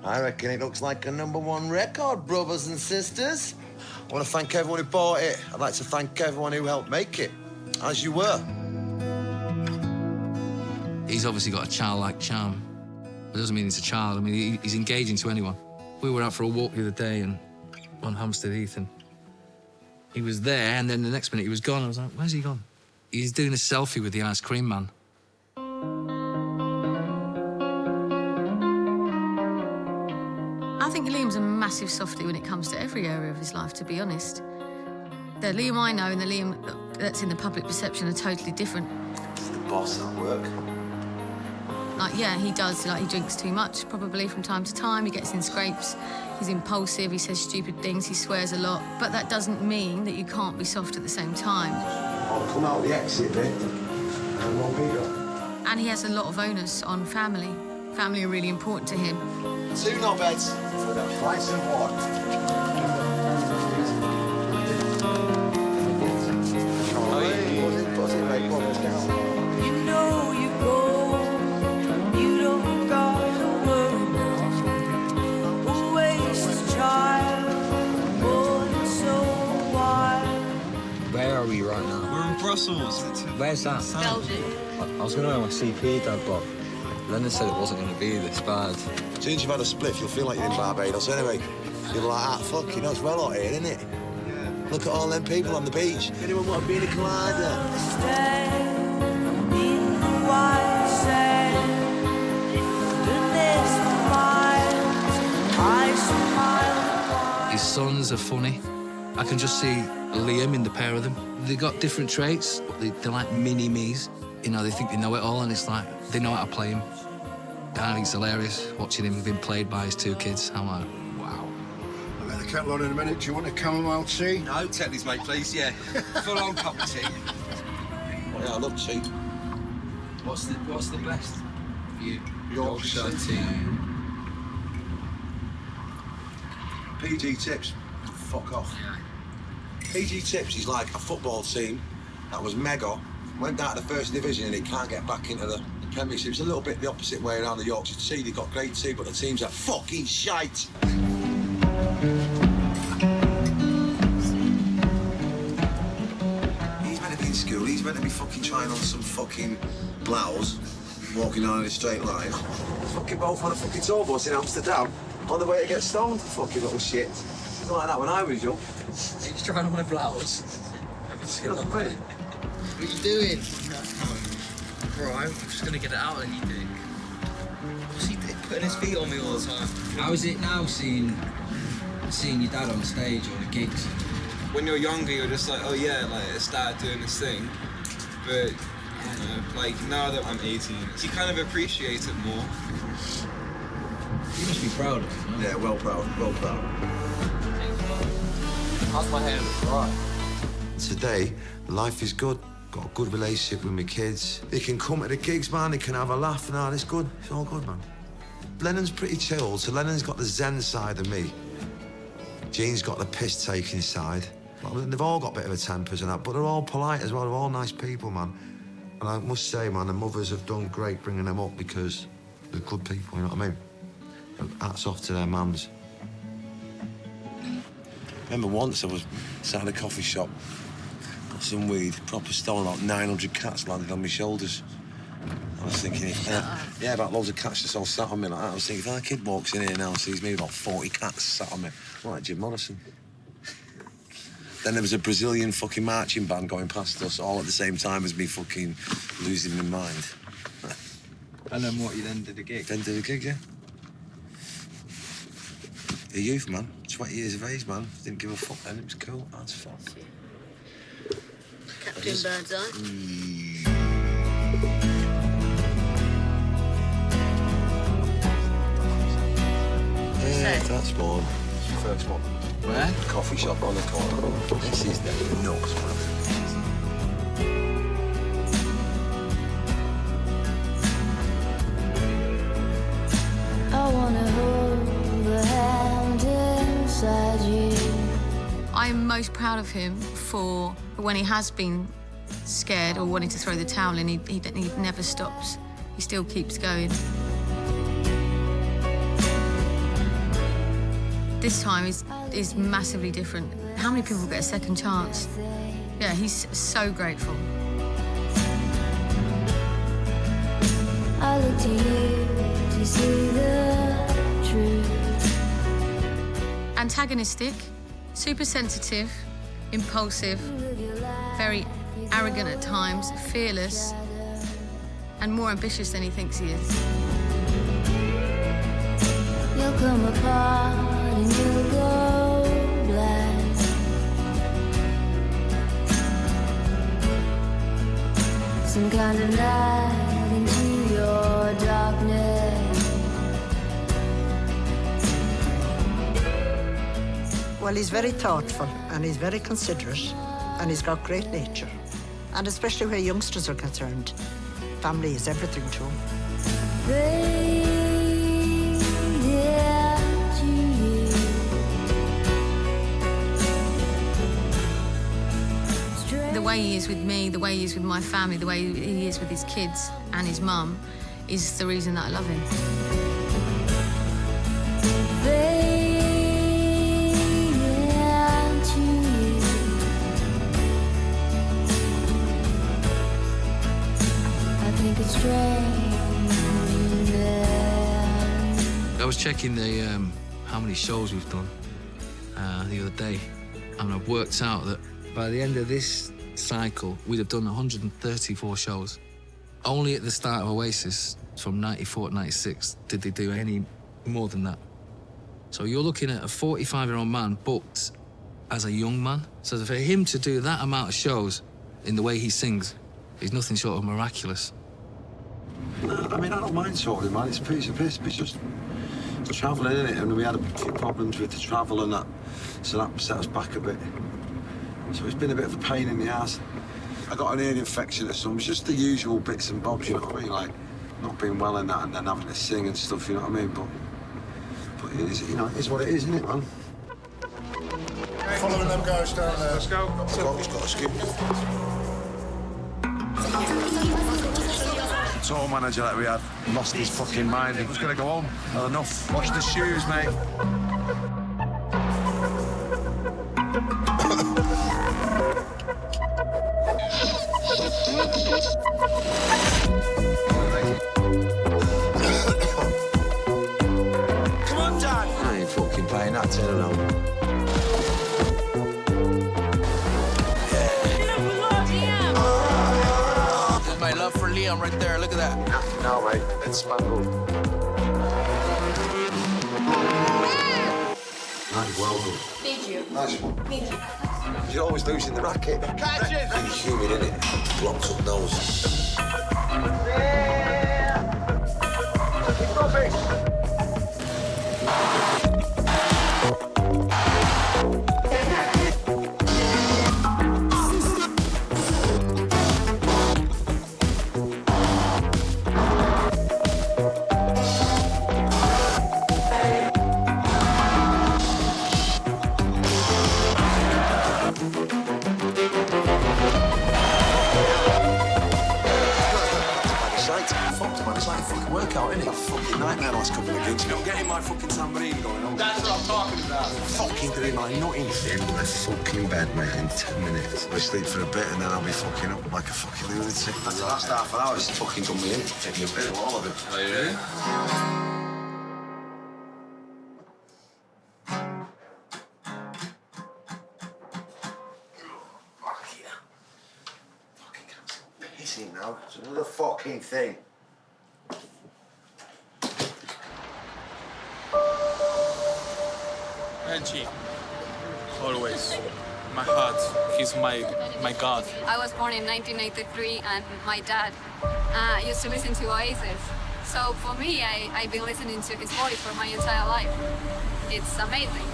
I reckon it looks like a #1 record, brothers and sisters. I want to thank everyone who bought it. I'd like to thank everyone who helped make it, as you were. He's obviously got a childlike charm. It doesn't mean he's a child. I mean, he's engaging to anyone. We were out for a walk the other day on Hampstead Heath, and he was there, and then the next minute he was gone. I was like, where's he gone? He's doing a selfie with the ice cream man. I think Liam's a massive softie when it comes to every area of his life, to be honest. The Liam I know and the Liam that's in the public perception are totally different. It's the boss at work. Like, yeah, he does, like, he drinks too much, probably, from time to time. He gets in scrapes, he's impulsive, he says stupid things, he swears a lot. But that doesn't mean that you can't be soft at the same time. I'll come out the exit bit and we'll meet up. And he has a lot of onus on family. Family are really important to him. 2 knobheads for the price of 1. You know you go, you don't gotta worry now. Always a child, born so wild. Where are we right now? We're in Brussels. Where's that? Belgium. I was going to wear my CP, Dad, but Lennon said it wasn't going to be this bad. As soon as you've had a spliff, you'll feel like you're in Barbados anyway. You'll be like, ah, fuck, you know, it's well out here, isn't it? Yeah. Look at all them people on the beach. Anyone want to be in a collider? His sons are funny. I can just see Liam in the pair of them. They've got different traits. They're like mini-me's. You know, they think they know it all, and it's like, they know how to play him. And I think it's hilarious watching him being played by his 2 kids. I'm like, wow. I'll let the kettle on in a minute. Do you want a chamomile tea? No, Tetley's, mate, please, yeah. Full-on cup of tea. Yeah, I love tea. What's the best for you? Yorkshire tea. PG Tips, fuck off. PG Tips is like a football team that was mega, went down to the 1st division and it can't get back into the Premiership. It's a little bit the opposite way around the Yorkshire tea. They've got great tea, but the teams are fucking shite. He's meant to be in school, he's meant to be fucking trying on some fucking blouse, walking down in a straight line. Fucking both on a fucking tour bus in Amsterdam on the way to get stoned, fucking little shit. It was like that when I was young. He's trying on a blouse. What are you doing? Bro, I'm just gonna get it out and you do. What's he putting his feet on me all the time? How is it now seeing your dad on stage or the gigs? When you're younger, you're just like, oh yeah, like I started doing this thing. But, you know, like now that I'm 18, you kind of appreciate it more. You must be proud of it, no? Yeah, well proud, well proud. How's my hair look? Right. Today, life is good. Got a good relationship with my kids. They can come to the gigs, man. They can have a laugh and all. It's good. It's all good, man. Lennon's pretty chilled, so Lennon's got the zen side of me. Jean's got the piss-taking side. They've all got a bit of a tempers and that, but they're all polite as well. They're all nice people, man. And I must say, man, the mothers have done great bringing them up because they're good people, you know what I mean? Hats off to their mums. Remember once I was sat in a coffee shop, got some weed, proper stone, about 900 cats landed on my shoulders. I was thinking, yeah, about loads of cats just all sat on me like that. I was thinking, if our kid walks in here now and sees me, about 40 cats sat on me, like Jim Morrison. Then there was a Brazilian fucking marching band going past us all at the same time as me fucking losing my mind. And then what, you then did a gig? Then did a gig, yeah. the youth, man. 20 years of age, man. Didn't give a fuck then. It was cool. That's fuck. Captain Birdseye. Yeah, that's one. First one. Where? Coffee shop on the corner. This is the nuts, man. I wanna hold the hand inside you. I'm most proud of him for when he has been scared or wanting to throw the towel in, he never stops. He still keeps going. This time is massively different. How many people get a second chance? Yeah, he's so grateful. I look to you to see the truth. Antagonistic, super sensitive, impulsive, very arrogant at times, fearless, and more ambitious than he thinks he is. You'll come apart and you'll go black. Some kind of light into your darkness. Well, he's very thoughtful and he's very considerate and he's got great nature. And especially where youngsters are concerned, family is everything to him. The way he is with me, the way he is with my family, the way he is with his kids and his mum is the reason that I love him. I was checking the how many shows we've done the other day, and I've worked out that by the end of this cycle, we'd have done 134 shows. Only at the start of Oasis, from 94 to 96, did they do any more than that. So you're looking at a 45-year-old man booked as a young man. So for him to do that amount of shows in the way he sings is nothing short of miraculous. I mean, I don't mind touring, man. It's a piece of piss. It's just travelling, innit? And we had a few problems with the travel and that, so that set us back a bit. So it's been a bit of a pain in the ass. I got an ear infection or something. It's just the usual bits and bobs, you know what I mean? Like, not being well in that and then having to sing and stuff, you know what I mean? But it is, you know, it is what it is, isn't it, man? Following them guys down there. Let's go. He's got a skip. Tour manager that we had lost his fucking mind. He was going to go home. Had enough. Watch the shoes, mate. Come on, Dad. I ain't fucking playing that. Turn around. My love for Liam right there, look at that. No, mate, it's spangled. Nice, well done. Thank you. Nice one. Thank you. You're always losing the racket. Catch it! Really humid, innit? Blocked up nose. Keep going. It's like a fucking workout, isn't it? A fucking nightmare last couple of gigs. I'm getting my fucking tambourine going on. That's what I'm talking about. Fucking doing my nutting. In my fucking bed, mate, in 10 minutes. I'll sleep for a bit and then I'll be fucking up like a fucking lunatic. That's the last half an hour. It's fucking done me in. Taking a bit of all of it. Are you ready? Pissing now. It's another fucking thing. always. My heart, he's my God. I was born in 1983 and my dad used to listen to Oasis. So for me, I've been listening to his voice for my entire life. It's amazing.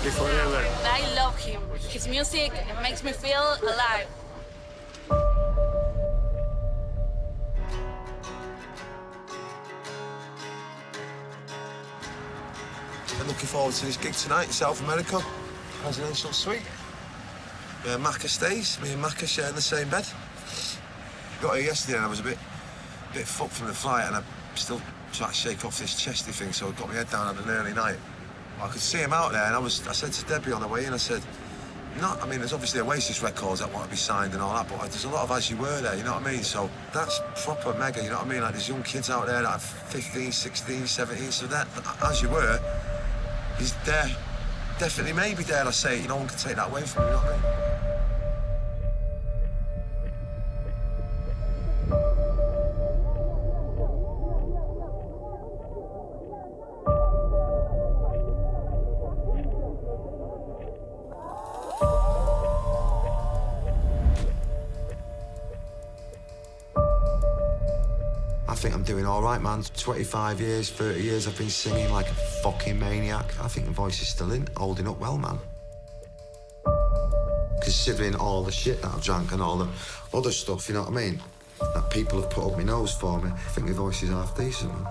Forever. I love him. His music makes me feel alive. I'm looking forward to this gig tonight in South America. Presidential suite. Where Macca stays. Me and Macca sharing the same bed. Got here yesterday and I was a bit fucked from the flight and I still trying to shake off this chesty thing, so I got my head down at an early night. I could see him out there and I said to Debbie on the way in, I said, I mean, there's obviously Oasis records that want to be signed and all that, but there's a lot of As You Were there, you know what I mean? So that's proper mega, you know what I mean? Like, there's young kids out there that are 15, 16, 17, so that, As You Were, he's there. Definitely, maybe dare I say it, no one can take that away from me, you know what I mean? I think I'm doing all right, man. 25 years, 30 years, I've been singing like a fucking maniac. I think the voice is still holding up well, man. Considering all the shit that I've drank and all the other stuff, you know what I mean? That people have put up my nose for me. I think the voice is half decent, man.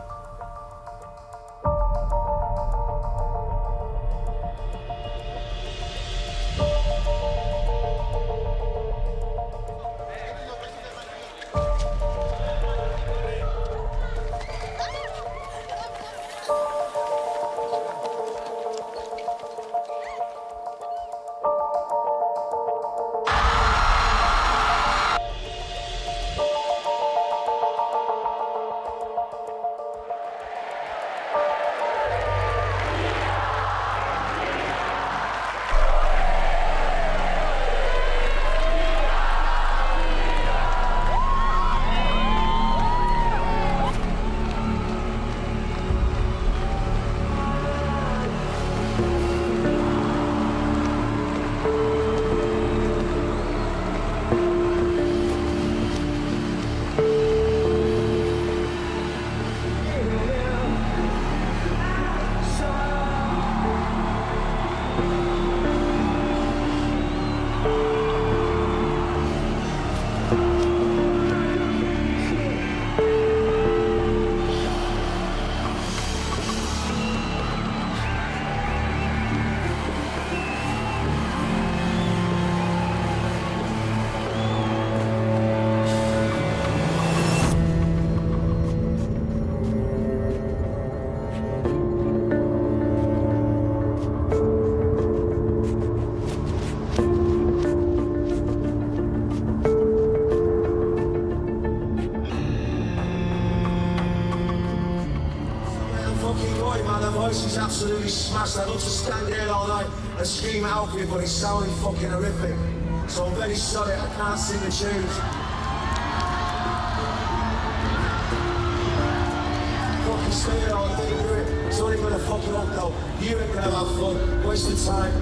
She's absolutely smashed. I'd love to stand here all night and scream out for you, but it's sounding fucking horrific. So I'm very sorry, I can't sing the tunes. Fucking stay here all day, do it. It's only gonna fuck it up though. You ain't gonna have fun, waste of time.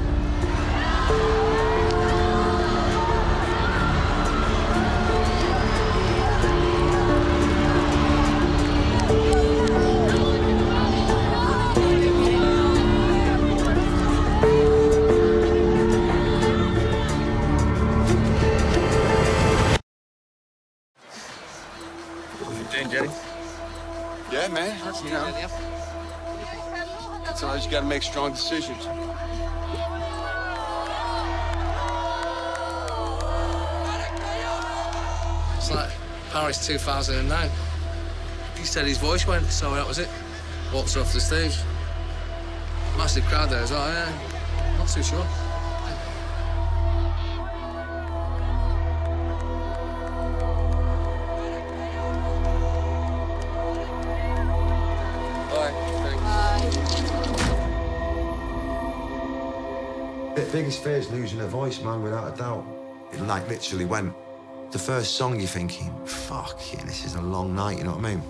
Yeah, man. You know. Sometimes you gotta make strong decisions. It's like Paris 2009. He said his voice went, so that was it. Walked off the stage. Massive crowd there as well, yeah. Not too sure. The biggest fear is losing a voice, man, without a doubt. It like literally went. The first song you're thinking, fuck yeah, this is a long night, you know what I mean?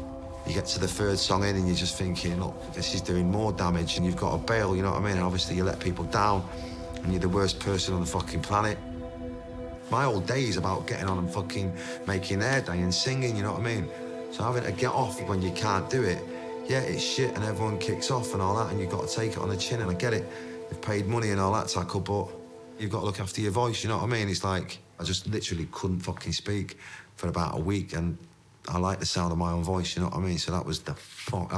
You get to the third song in and you're just thinking, look, this is doing more damage and you've got to bail, you know what I mean? And obviously you let people down and you're the worst person on the fucking planet. My whole day is about getting on and fucking making their day and singing, you know what I mean? So having to get off when you can't do it, yeah, it's shit and everyone kicks off and all that and you've got to take it on the chin, and I get it. You've paid money and all that tackle, but you've got to look after your voice, you know what I mean? It's like, I just literally couldn't fucking speak for about a week, and I like the sound of my own voice, you know what I mean? So that was that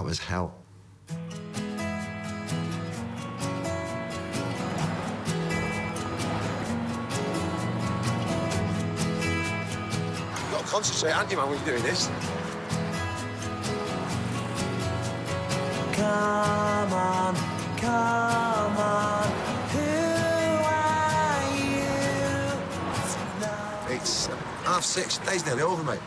was hell. You've got to concentrate, haven't you, man, when you're doing this? Come on, who are you? It's 6:30, day's nearly over, mate.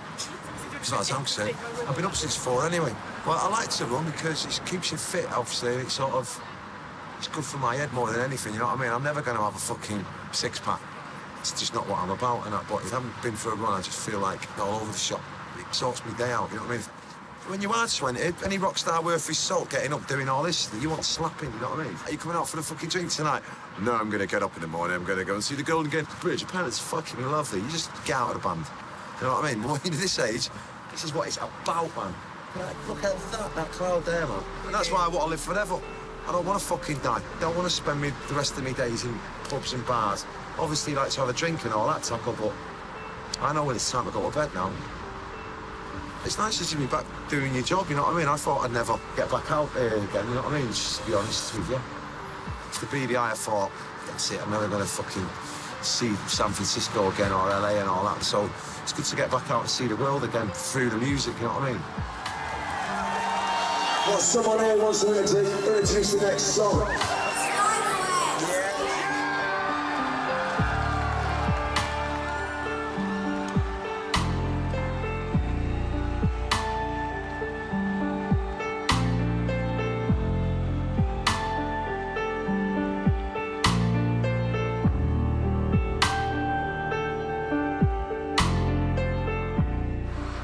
As far as I'm concerned. I've been up since 4 anyway. Well, I like to run because it keeps you fit, obviously. It's it's good for my head more than anything, you know what I mean? I'm never going to have a fucking six-pack. It's just not what I'm about, and that. But if I haven't been for a run, I just feel like all over the shop. It sorts me day out, you know what I mean? When you are 20, any rock star worth his salt getting up doing all this, you want slapping, you know what I mean? Are you coming out for the fucking drink tonight? No, I'm going to get up in the morning, I'm going to go and see the Golden Gate Bridge. Apparently it's fucking lovely. You just get out of the band. You know what I mean? When you're this age, this is what it's about, man. Look at that cloud there, man. And that's why I want to live forever. I don't want to fucking die. I don't want to spend the rest of my days in pubs and bars. Obviously, like to have a drink and all that tackle, but I know when it's time to go to bed now. It's nice to see me back doing your job, you know what I mean? I thought I'd never get back out here again, you know what I mean? Just to be honest with you. After BDI, I thought, that's it, I'm never going to fucking see San Francisco again or LA and all that. So it's good to get back out and see the world again through the music, you know what I mean? Well, someone here wants to introduce the next song.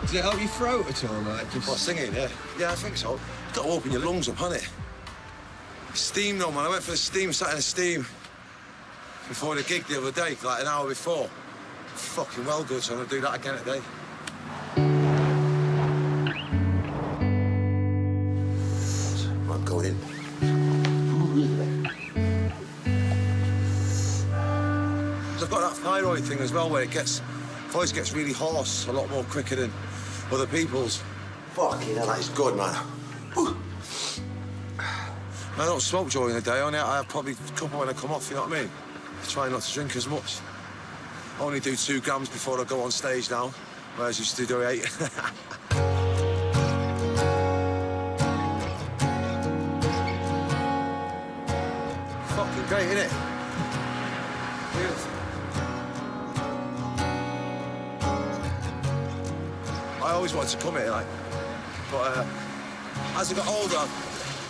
Does it help your throat at all, mate? What, singing, yeah? Yeah, I think so. You've got to open your lungs up, hasn't it? Steam, though, man. I went for the steam, sat in the steam before the gig the other day, like an hour before. Fucking well good, so I'm going to do that again today. I'm going in. I've got that thyroid thing as well, where voice gets really hoarse a lot more quicker than other people's. Fucking hell, that is good, man. I don't smoke during the day, only I have probably a couple when I come off, you know what I mean? I try not to drink as much. I only do 2 grams before I go on stage now, whereas I used to do 8. Fucking great, innit? Beautiful. I always wanted to come here, like, but as I got older, I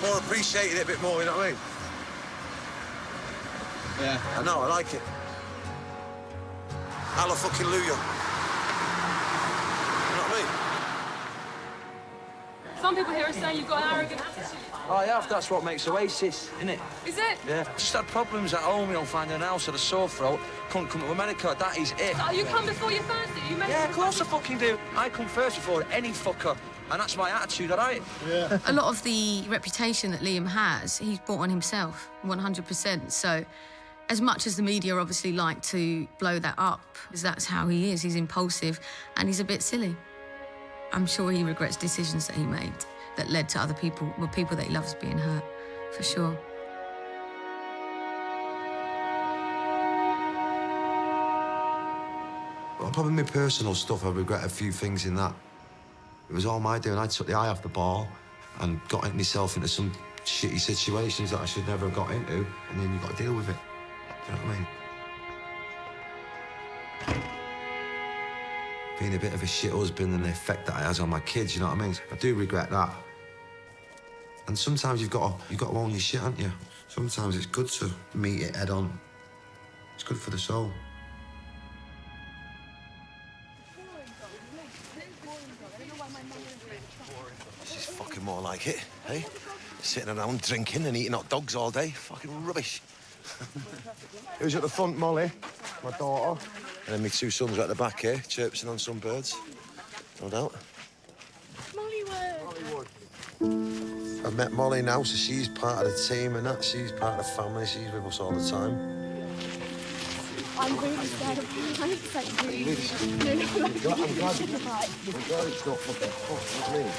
more appreciated it a bit more, you know what I mean? Yeah. I know, I like it. Hallelujah. You know what I mean? Some people here are saying you've got an arrogant attitude. I have, that's what makes Oasis, innit? Is it? Yeah. Just had problems at home, you know, finding an house, had a sore throat, couldn't come to America, that is it. Oh, you come before your fans, do you? Yeah, of course I fucking do. I come first before any fucker, and that's my attitude, all right? Yeah. A lot of the reputation that Liam has, he's brought on himself, 100%. So as much as the media obviously like to blow that up, because that's how he is, he's impulsive and he's a bit silly. I'm sure he regrets decisions that he made that led to other people, well, people that he loves being hurt, for sure. Well, probably my personal stuff, I regret a few things in that. It was all my doing. I took the eye off the ball and got myself into some shitty situations that I should never have got into, and then you've got to deal with it. Do you know what I mean? Being a bit of a shit husband and the effect that it has on my kids, you know what I mean? I do regret that. And sometimes you've got to own your shit, haven't you? Sometimes it's good to meet it head on. It's good for the soul. This is fucking more like it, eh? Sitting around drinking and eating hot dogs all day. Fucking rubbish. Who's at the front, Molly? My daughter. And then my two sons are at the back here, chirping on some birds. No doubt. I've met Molly now, so she's part of the team and that. She's part of the family. She's with us all the time. I'm really scared of heights, like really. I'm glad it's not fucking hot, you know what I mean?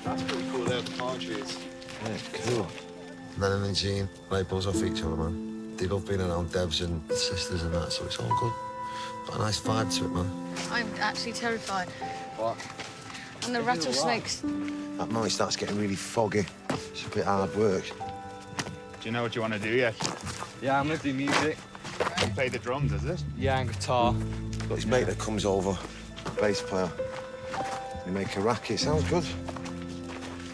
That's pretty cool there, the palm trees. Yeah, cool. Lennon and Jean, they buzz off each other, man. They love being around Debs and sisters and that, so it's all good. Got a nice vibe to it, man. I'm actually terrified. What? And the rattlesnakes. That night starts getting really foggy. It's a bit hard work. Do you know what you want to do yet? Yeah, I'm gonna do music. You play the drums, is it? Yeah, and guitar. Got his mate that comes over, bass player. They make a racket, sounds good.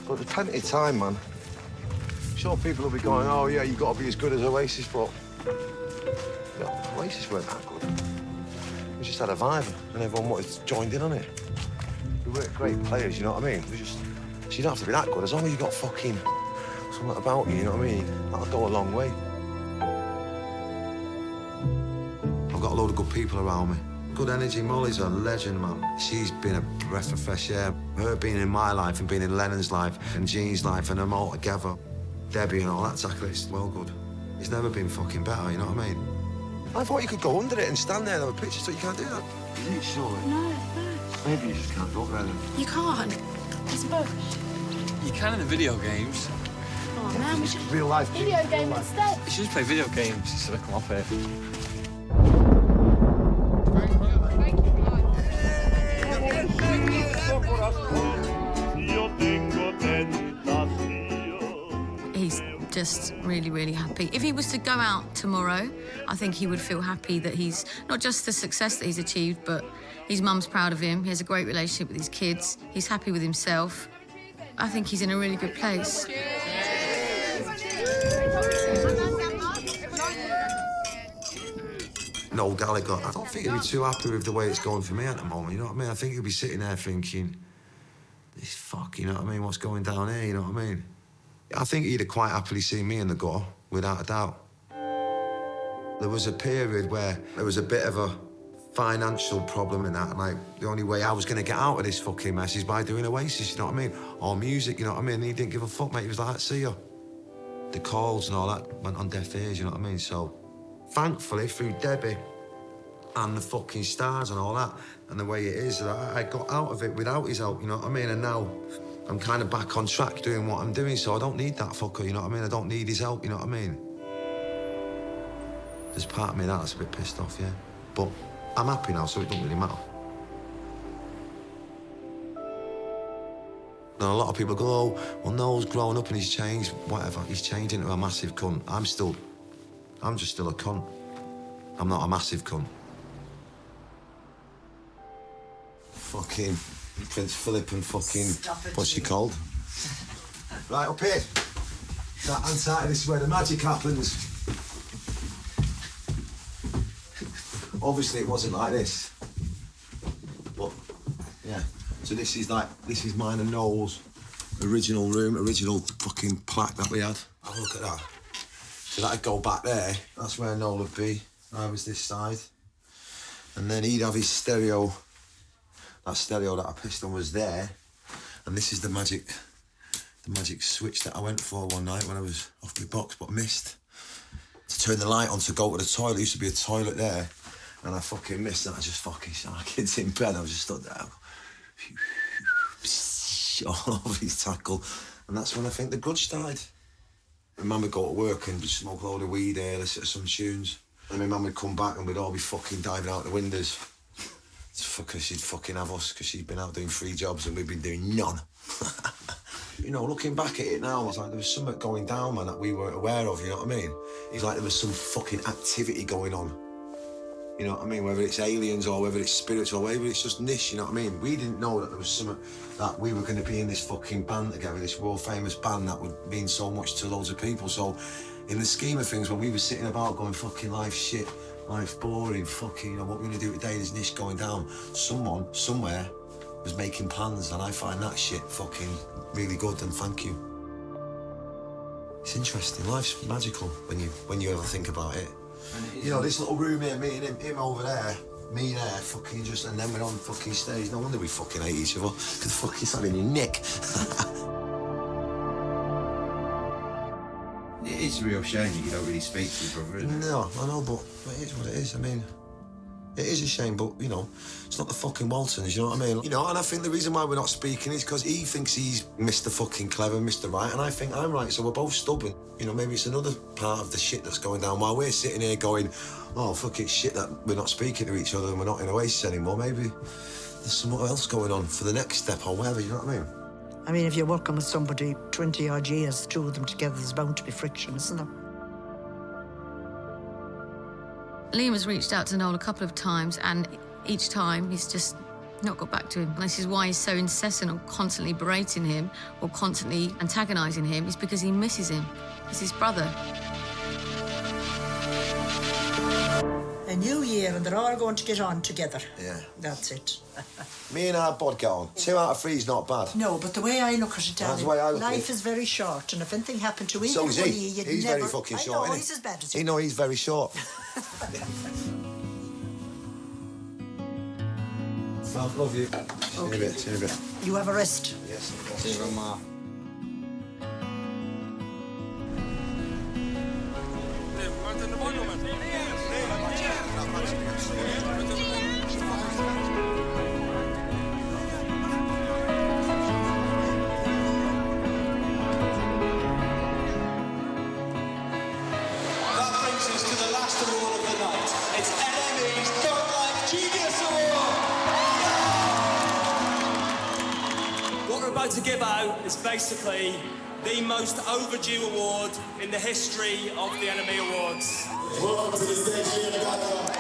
But there's plenty of time, man. I'm sure people will be going, oh yeah, you got to be as good as Oasis, but yeah, Oasis weren't that good. We just had a vibe and everyone joined in on it. We weren't great players, you know what I mean? So you don't have to be that good, as long as you got fucking something about you, you know what I mean? That'll go a long way. I've got a load of good people around me. Good energy. Molly's a legend, man. She's been a breath of fresh air. Her being in my life and being in Lennon's life and Jean's life and them all together. Debbie and all that, exactly. It's well good. It's never been fucking better, you know what I mean? I thought you could go under it and stand there and have a picture, so you can't do that. Is it sure? No, it's bush. Maybe you just can't go there then. You can't. It's bush. You can in the video games. Oh man, we should real life video game instead. You should just play video games instead of come off it. He's just really, really happy. If he was to go out tomorrow, I think he would feel happy that he's not just the success that he's achieved, but his mum's proud of him. He has a great relationship with his kids. He's happy with himself. I think he's in a really good place. Noel Gallagher, I don't think he'd be too happy with the way it's going for me at the moment, you know what I mean? I think he'll be sitting there thinking, this fuck, you know what I mean? What's going down here, you know what I mean? I think he'd have quite happily seen me in the gutter, without a doubt. There was a period where there was a bit of a financial problem in that, and like, the only way I was going to get out of this fucking mess is by doing Oasis, you know what I mean? Or music, you know what I mean? And he didn't give a fuck, mate. He was like, see ya. The calls and all that went on deaf ears, you know what I mean? So, thankfully, through Debbie and the fucking stars and all that, and the way it is, I got out of it without his help, you know what I mean? And now I'm kind of back on track doing what I'm doing, so I don't need that fucker, you know what I mean? I don't need his help, you know what I mean? There's part of me that's a bit pissed off, yeah. But I'm happy now, so it doesn't really matter. And a lot of people go, oh, well, Noel's grown up and he's changed, whatever. He's changed into a massive cunt. I'm just still a cunt. I'm not a massive cunt. Fucking Prince Philip and fucking, what's she called? Right, up here. That hand side, this is where the magic happens. Obviously it wasn't like this. But, yeah. So this is mine and Noel's original room, original fucking plaque that we had. Have a look at that. So that'd go back there. That's where Noel would be. I was this side. And then he'd have his stereo. That stereo that I pissed on was there. And this is the magic switch that I went for one night when I was off my box, but missed. To turn the light on to go to the toilet. There used to be a toilet there. And I fucking missed and I just fucking shot my kids in bed. I was just stood there. All over his tackle. And that's when I think the grudge started. My mum would go to work and just smoke a load of weed here, listen to some tunes. And my mum would come back and we'd all be fucking diving out the windows. Because she'd fucking have us, because she'd been out doing 3 jobs and we'd been doing none. You know, looking back at it now, it's like there was something going down, man, that we weren't aware of, you know what I mean? It's like there was some fucking activity going on. You know what I mean? Whether it's aliens or whether it's spirits or whether it's just niche, you know what I mean? We didn't know that there was something, that we were going to be in this fucking band together, this world famous band that would mean so much to loads of people. So in the scheme of things, when we were sitting about going, fucking life shit, life boring, fucking, you know, what we're going to do today, there's niche going down. Someone, somewhere, was making plans, and I find that shit fucking really good, and thank you. It's interesting. Life's magical when you ever think about it. You know, this little room here, me and him over there, me there, fucking just, and then we're on fucking stage. No wonder we fucking hate each other, because fucking something in your neck. It is a real shame that you don't really speak to your brother, isn't it? No, I know, but it is what it is. I mean, it is a shame, but, you know, it's not the fucking Waltons, you know what I mean? You know, and I think the reason why we're not speaking is because he thinks he's Mr. fucking clever, Mr. Right, and I think I'm right, so we're both stubborn. You know, maybe it's another part of the shit that's going down while we're sitting here going, oh, fuck, it's shit that we're not speaking to each other and we're not in Oasis anymore. Maybe there's something else going on for the next step or whatever, you know what I mean? I mean, if you're working with somebody 20-odd years, two of them together, there's bound to be friction, isn't there? Liam has reached out to Noel a couple of times, and each time he's just not got back to him. This is why he's so incessant on constantly berating him or constantly antagonising him, is because he misses him. He's his brother. A new year, and they're all going to get on together. Yeah. That's it. Me and our bod get on. 2 out of 3 is not bad. No, but the way I look at it, That's darling, the way I look at life it. is very short, and if anything happened to either So is one of he. you, you'd He's never... very fucking I short, know, isn't he's he? as bad as You know, he's very short. Well, love you. See you in a bit, see you in a bit. You have a rest. Yes, of course. See you, Grandma. That brings us to the last award of the night. It's NME's Godlike Genius Award! What we're about to give out is basically the most overdue award in the history of the NME Awards. Welcome to the stage, Liam Gallagher.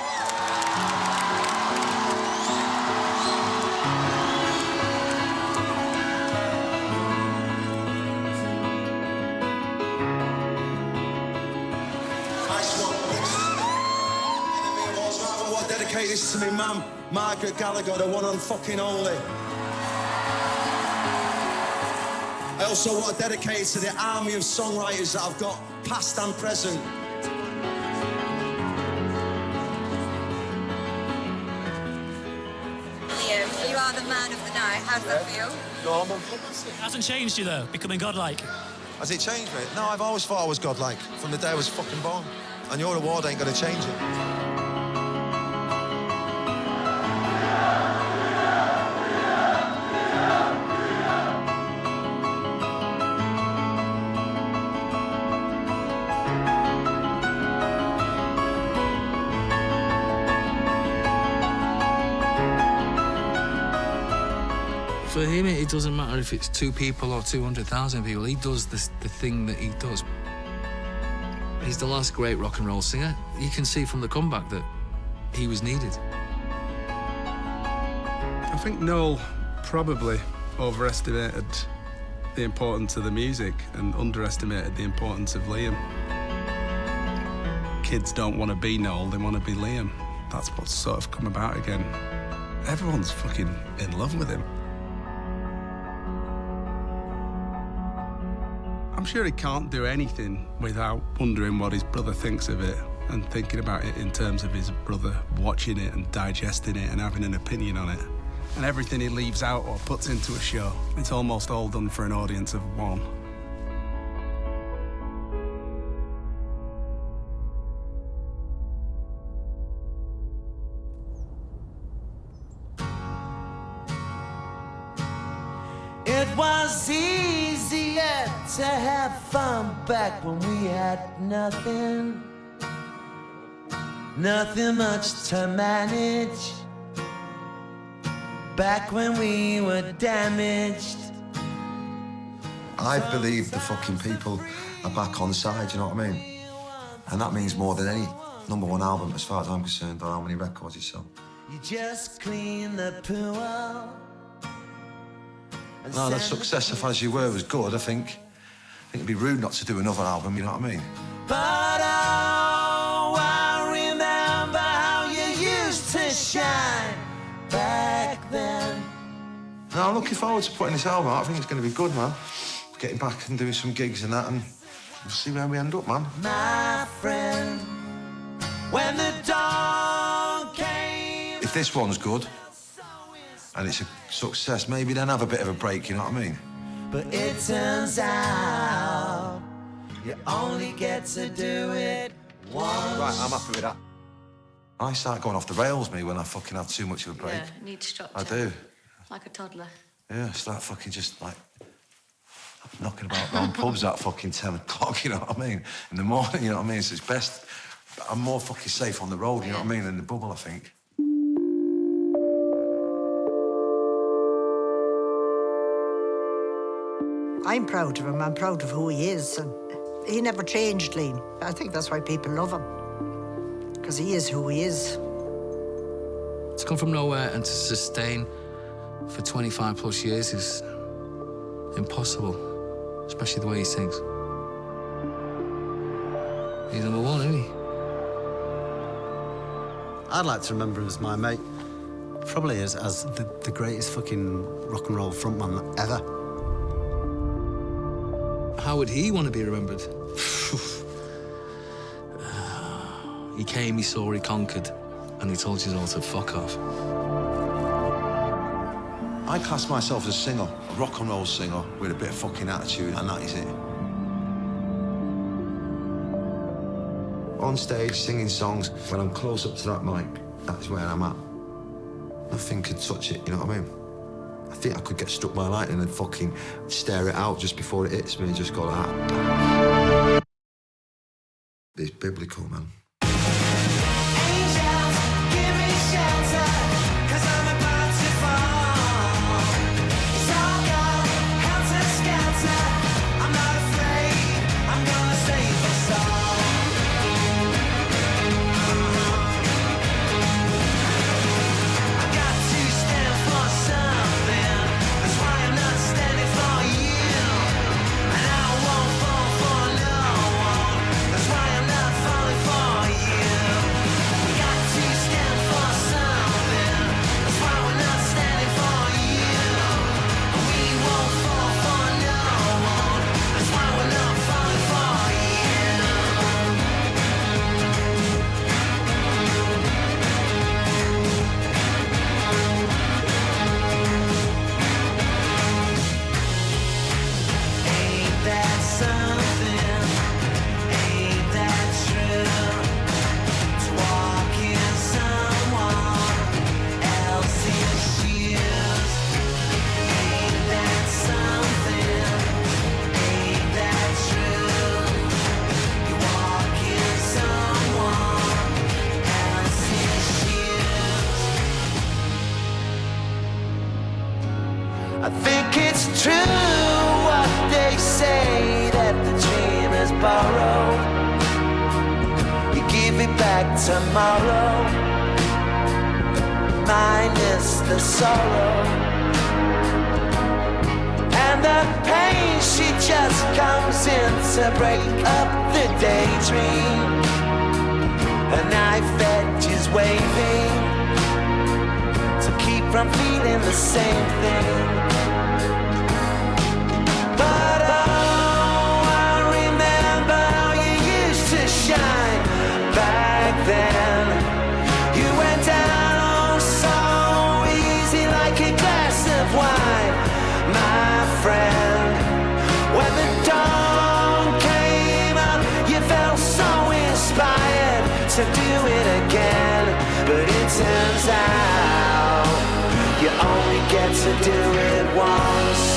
I dedicate this to my mum, Margaret Gallagher, the one and fucking only. I also want to dedicate it to the army of songwriters that I've got, past and present. Liam, you are the man of the night. How does that feel? Normal. It hasn't changed you, though, becoming godlike. Has it changed me? No, I've always thought I was godlike, from the day I was fucking born. And your award ain't gonna change it. For him, it doesn't matter if it's 2 people or 200,000 people. He does the thing that he does. He's the last great rock and roll singer. You can see from the comeback that he was needed. I think Noel probably overestimated the importance of the music and underestimated the importance of Liam. Kids don't want to be Noel, they want to be Liam. That's what's sort of come about again. Everyone's fucking in love with him. I'm sure he can't do anything without wondering what his brother thinks of it and thinking about it in terms of his brother watching it and digesting it and having an opinion on it. And everything he leaves out or puts into a show, it's almost all done for an audience of one. It was easier to have fun back when we had nothing. Nothing much to manage. Back when we were damaged. I believe the fucking people are back on side, you know what I mean? And that means more than any #1 album as far as I'm concerned, or how many records you sell. You just clean the poo out. No, the success of As You Were was good, I think. It'd be rude not to do another album, you know what I mean? But oh, I remember how you used to shine back then. No, I'm looking forward to putting this album out. I think it's going to be good, man. Getting back and doing some gigs and that, and we'll see where we end up, man. My friend, when the dawn came. If this one's good, and it's a success, maybe then have a bit of a break, you know what I mean? But it turns out you only get to do it once. Right, I'm happy with that. I start going off the rails, me, when I fucking have too much of a break. Yeah, need structure. I do. Like a toddler. Yeah, I start fucking just, like, knocking about round pubs at fucking 10 o'clock, you know what I mean? In the morning, you know what I mean? So it's best. I'm more fucking safe on the road, you know what I mean, in the bubble, I think. I'm proud of him. I'm proud of who he is. And he never changed, Liam. I think that's why people love him. Because he is who he is. To come from nowhere and to sustain for 25 plus years is impossible, especially the way he sings. He's number one, isn't he? I'd like to remember him as my mate. Probably as the greatest fucking rock and roll frontman ever. How would he want to be remembered? He came, he saw, he conquered, and he told you all to fuck off. I class myself as a singer, a rock and roll singer with a bit of fucking attitude, and that is it. On stage, singing songs, when I'm close up to that mic, that's where I'm at. Nothing could touch it, you know what I mean? I think I could get struck by lightning and fucking stare it out just before it hits me and just go like that. It's biblical, man. I think it's true what they say, that the dream is borrowed. You give it back tomorrow, minus the sorrow. And the pain, she just comes in to break up the daydream. A knife edge is waving to keep from feeling the same thing. But oh, I remember how you used to shine back then. You went down oh so easy like a glass of wine, my friend. When the dawn came up, you felt so inspired to do it again. But it turns out you only get to do it once.